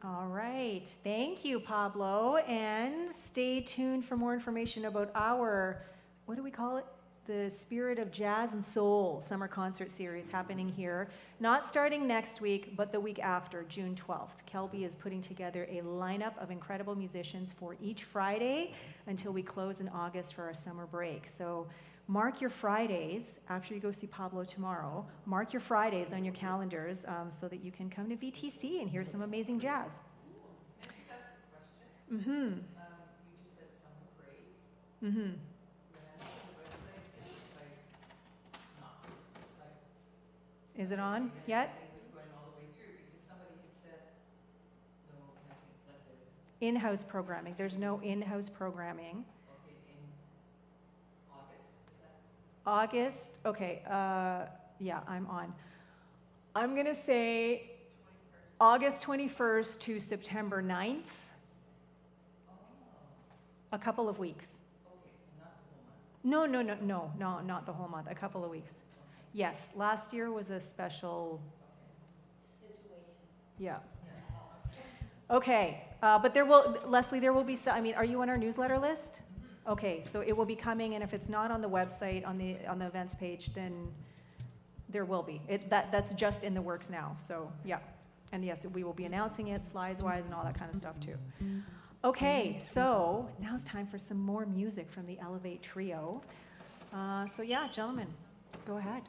All right. Thank you, Pablo. And stay tuned for more information about our, what do we call it? The Spirit of Jazz and Soul summer concert series happening here. Not starting next week, but the week after, June 12th. Kelby is putting together a lineup of incredible musicians for each Friday until we close in August for our summer break. So mark your Fridays, after you go see Pablo tomorrow, mark your Fridays on your calendars so that you can come to VTC and hear some amazing jazz. Can I just ask a question? Mm-hmm. You just said summer break. Mm-hmm. When I look at the website, it's like not like. Is it on yet? It was going all the way through because somebody had said no, nothing, like the, In-house programming. There's no in-house programming. okay, in August, is that? August, okay, yeah, I'm on. I'm gonna say 21st. August 21st to September 9th, Oh, a couple of weeks. okay, so not the whole month. No, not the whole month, a couple of weeks. Yes, last year was a special, Situation. yeah. Okay, but there will, Leslie, there will be, I mean, are you on our newsletter list? Okay, so it will be coming, and if it's not on the website, on the events page, then there will be. That's just in the works now, so, yeah. And yes, we will be announcing it slides-wise and all that kind of stuff, too. Okay, so now it's time for some more music from the Elevate Trio. So yeah, gentlemen, go ahead.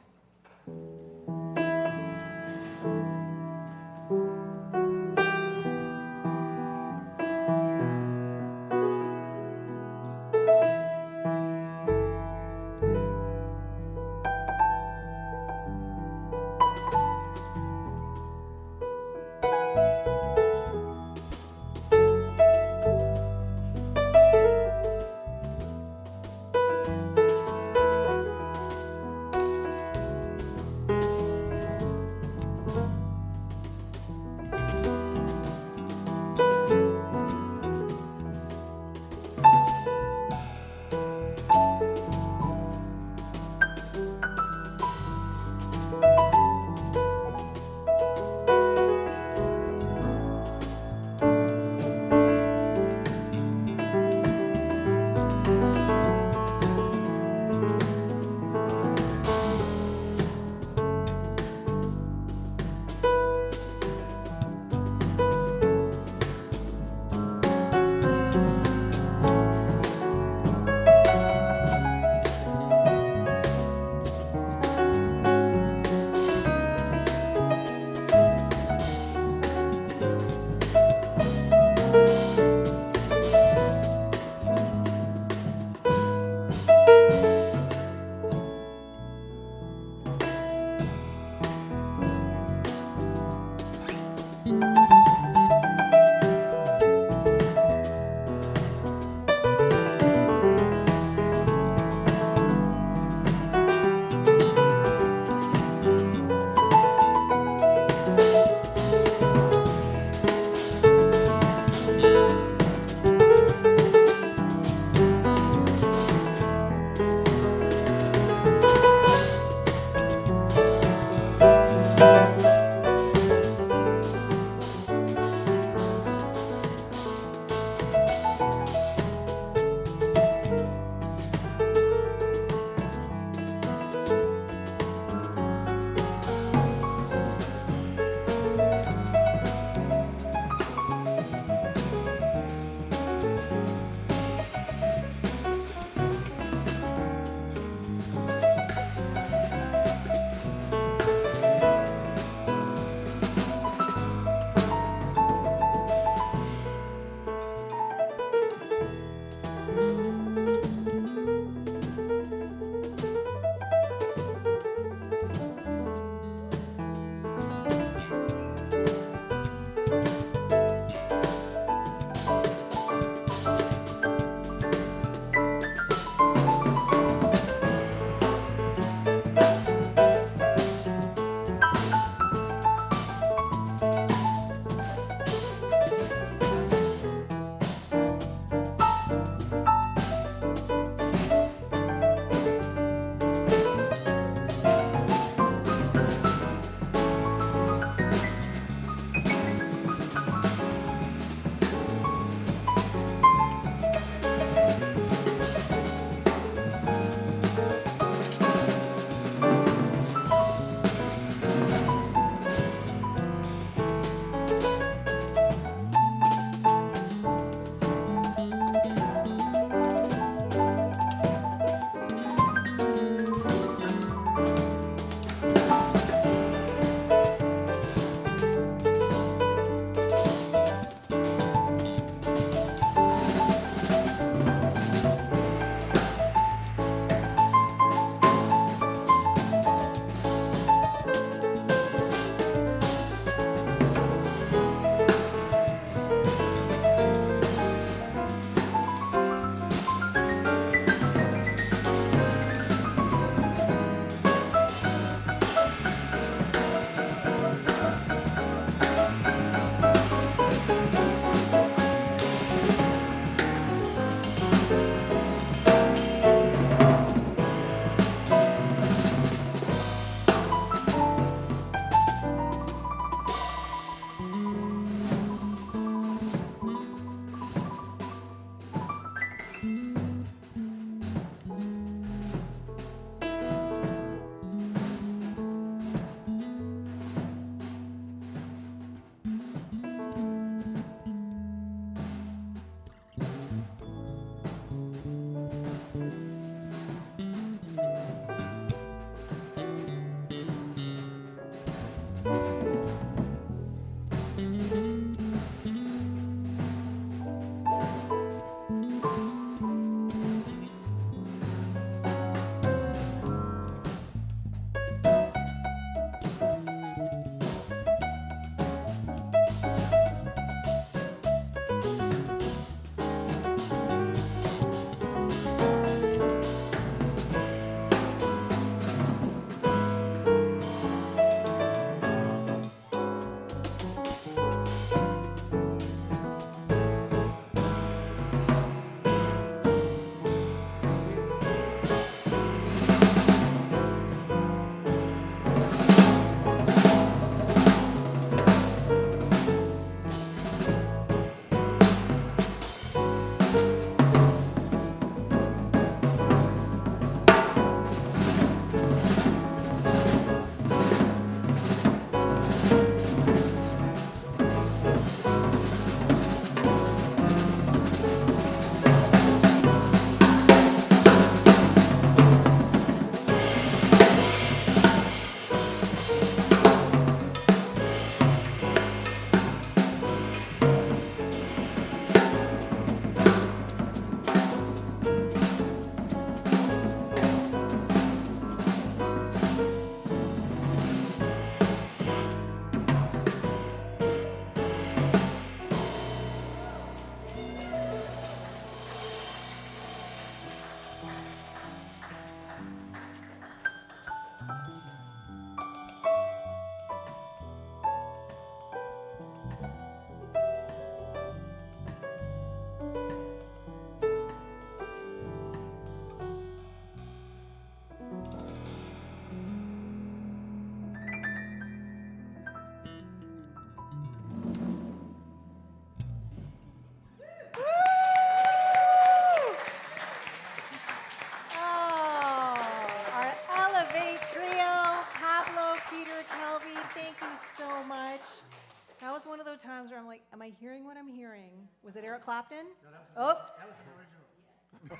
Eric Clapton? No, that Oh, was an original.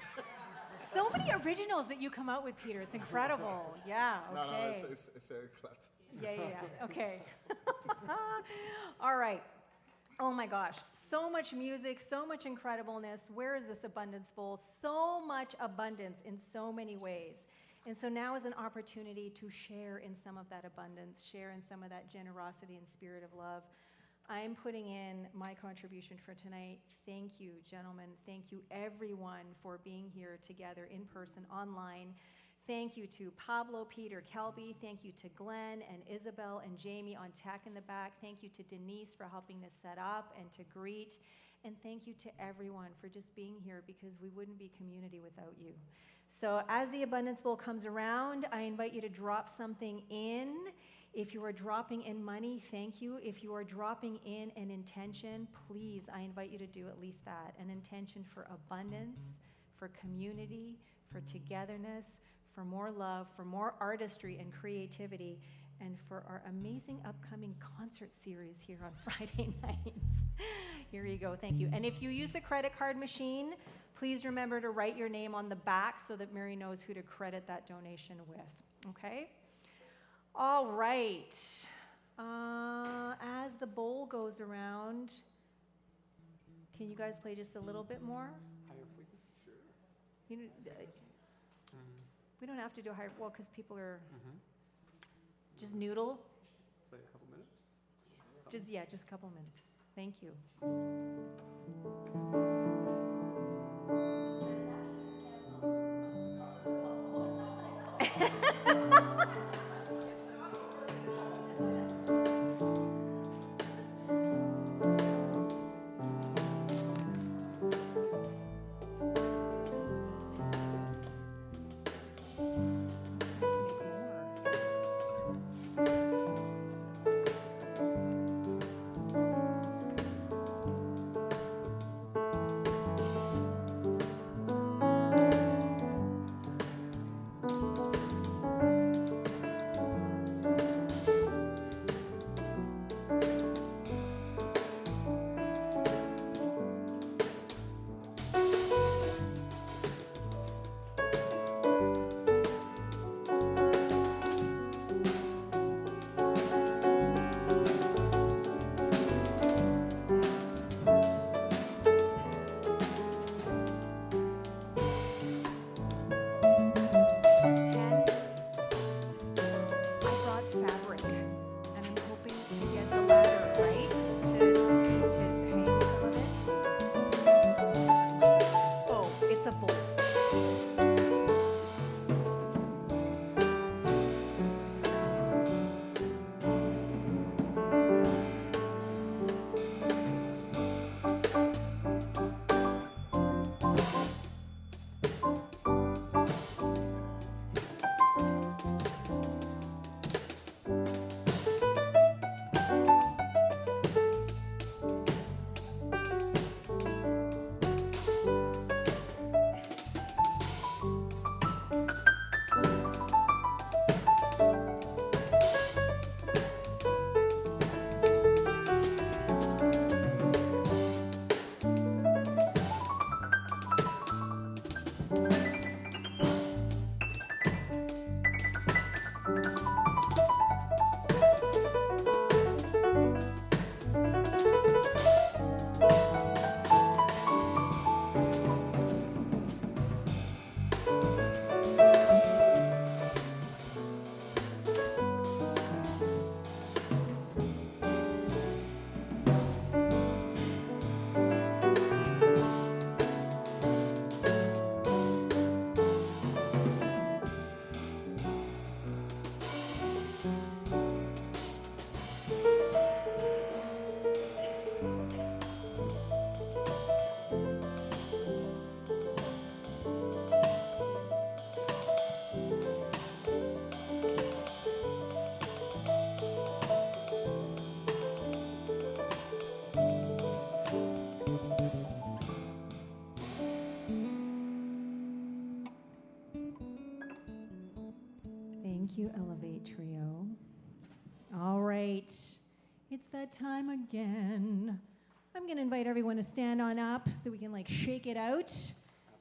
so many originals that you come out with, Peter. It's incredible. Yeah, okay. It's Eric Clapton. Yeah. Okay. All right. Oh my gosh. So much music, so much incredibleness. Where is this abundance bowl? So much abundance in so many ways. And so now is an opportunity to share in some of that abundance, share in some of that generosity and spirit of love. I'm putting in my contribution for tonight. Thank you, gentlemen. Thank you, everyone, for being here together in person, online. Thank you to Pablo, Peter, Kelby. Thank you to Glenn and Isabel and Jamie on tech in the back. Thank you to Denise for helping to set up and to greet. And thank you to everyone for just being here, because we wouldn't be community without you. So as the Abundance Bowl comes around, I invite you to drop something in. If you are dropping in money, thank you. If you are dropping in an intention, please, I invite you to do at least that. An intention for abundance, for community, for togetherness, for more love, for more artistry and creativity, and for our amazing upcoming concert series here on Friday nights. Here you go, thank you. And if you use the credit card machine, please remember to write your name on the back so that Mary knows who to credit that donation with, okay? All right. As the bowl goes around, can you guys play just a little bit more? Higher frequency? Sure. You know, we don't have to do a higher, well, because people are just noodle. Play a couple minutes? Just a couple minutes. Thank you. Thank you, Elevate Trio. All right, it's that time again. I'm going to invite everyone to stand on up so we can like shake it out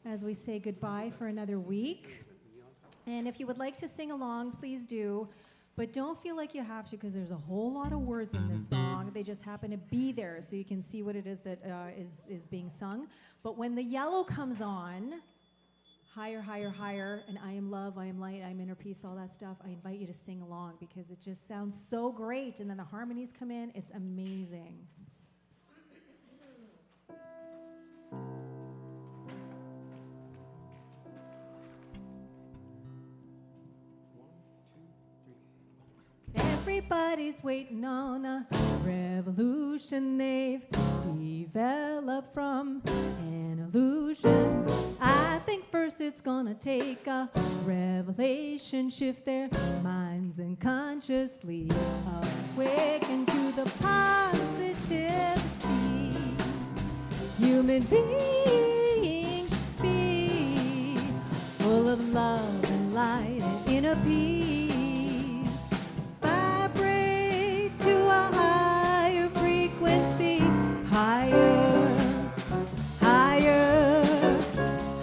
as we say goodbye for another week. And if you would like to sing along, please do. But don't feel like you have to, because there's a whole lot of words in this song. They just happen to be there so you can see what it is that is being sung. But when the yellow comes on, higher, higher, higher, and I am love, I am light, I am inner peace, all that stuff, I invite you to sing along because it just sounds so great. And then the harmonies come in. It's amazing. Everybody's waiting on a revolution they've developed from an illusion. I think first it's gonna take a revelation, shift their minds and consciously awaken to the positivity human beings should be, full of love and light and inner peace. To a higher frequency, higher, higher,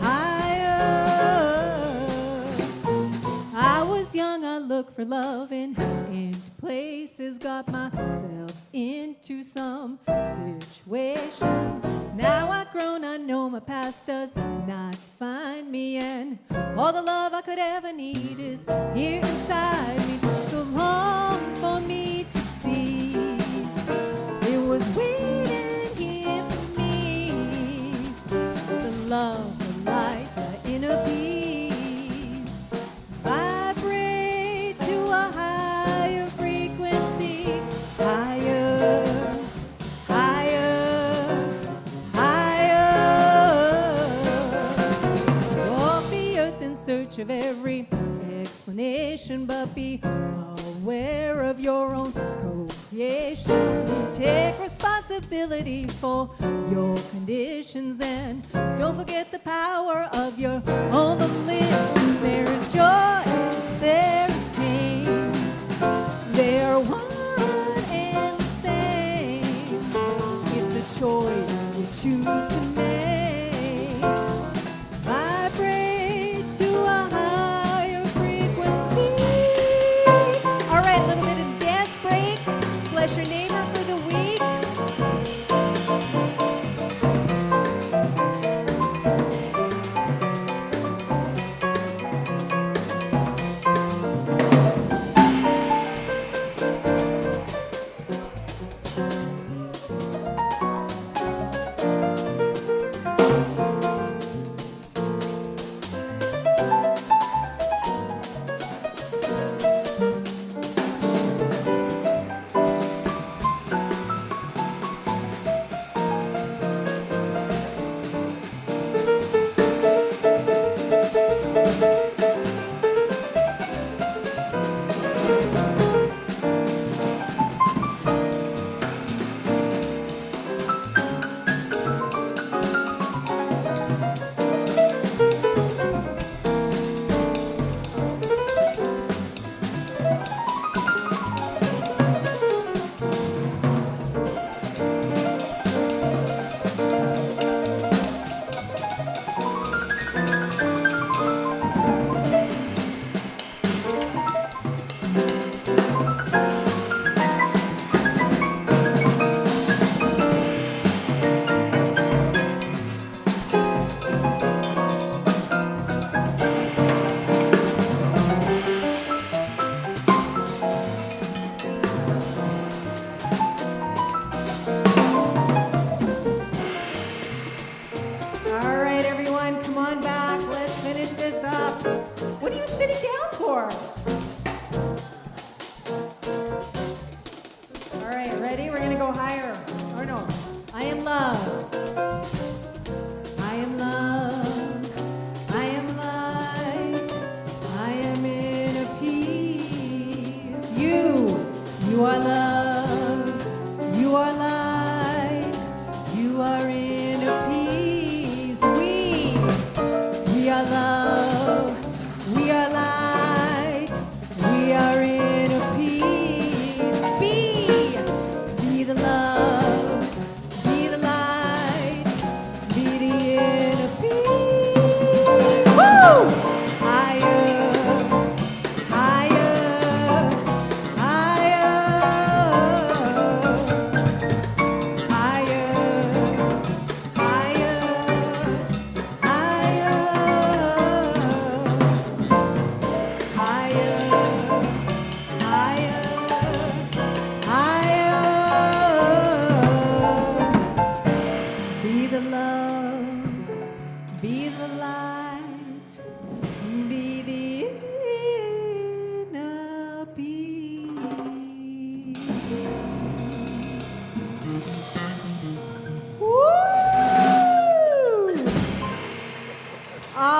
higher. I was young, I looked for love in empty places, got myself into some situations. Now I've grown, I know my past does not define me, and all the love I could ever need is here inside me. So long for me to see. It was waiting here for me. The love, the light, the inner peace. Vibrate to a higher frequency. Higher, higher, higher. Walk the earth in search of every explanation, but be aware of your own co-creation. Take responsibility for your conditions and don't forget the power of your own volition. There is joy, there is pain. They are one and the same. It's a choice you choose to make. Vibrate to a higher frequency. All right, a little bit of dance break. Bless your neighbor for the week. Be the love, be the light.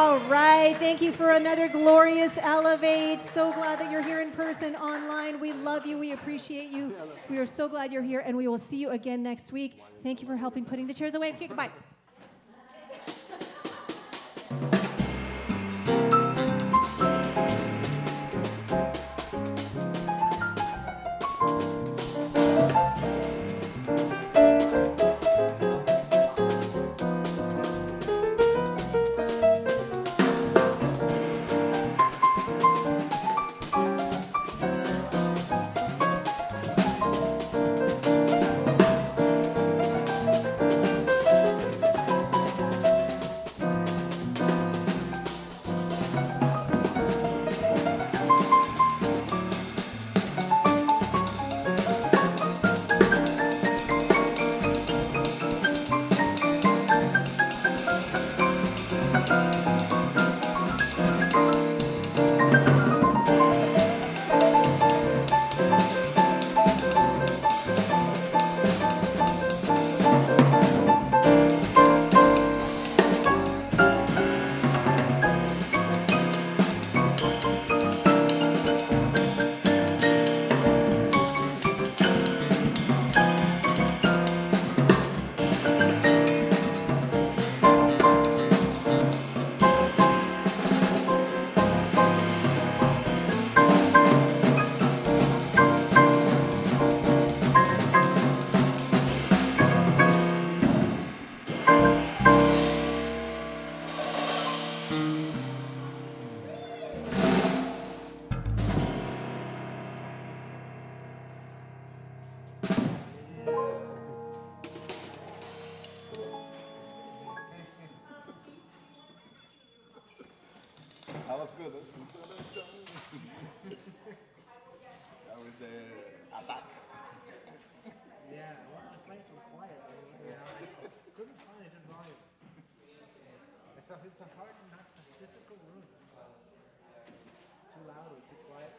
All right. Thank you for another glorious Elevate. So glad that you're here in person, online. We love you. We appreciate you. We are so glad you're here, and we will see you again next week. Thank you for helping putting the chairs away. Okay, goodbye. That was good. That was the attack. Yeah, well, it's nice and quiet. I couldn't find it in volume. It's a hard, not a difficult room. Too loud or too quiet.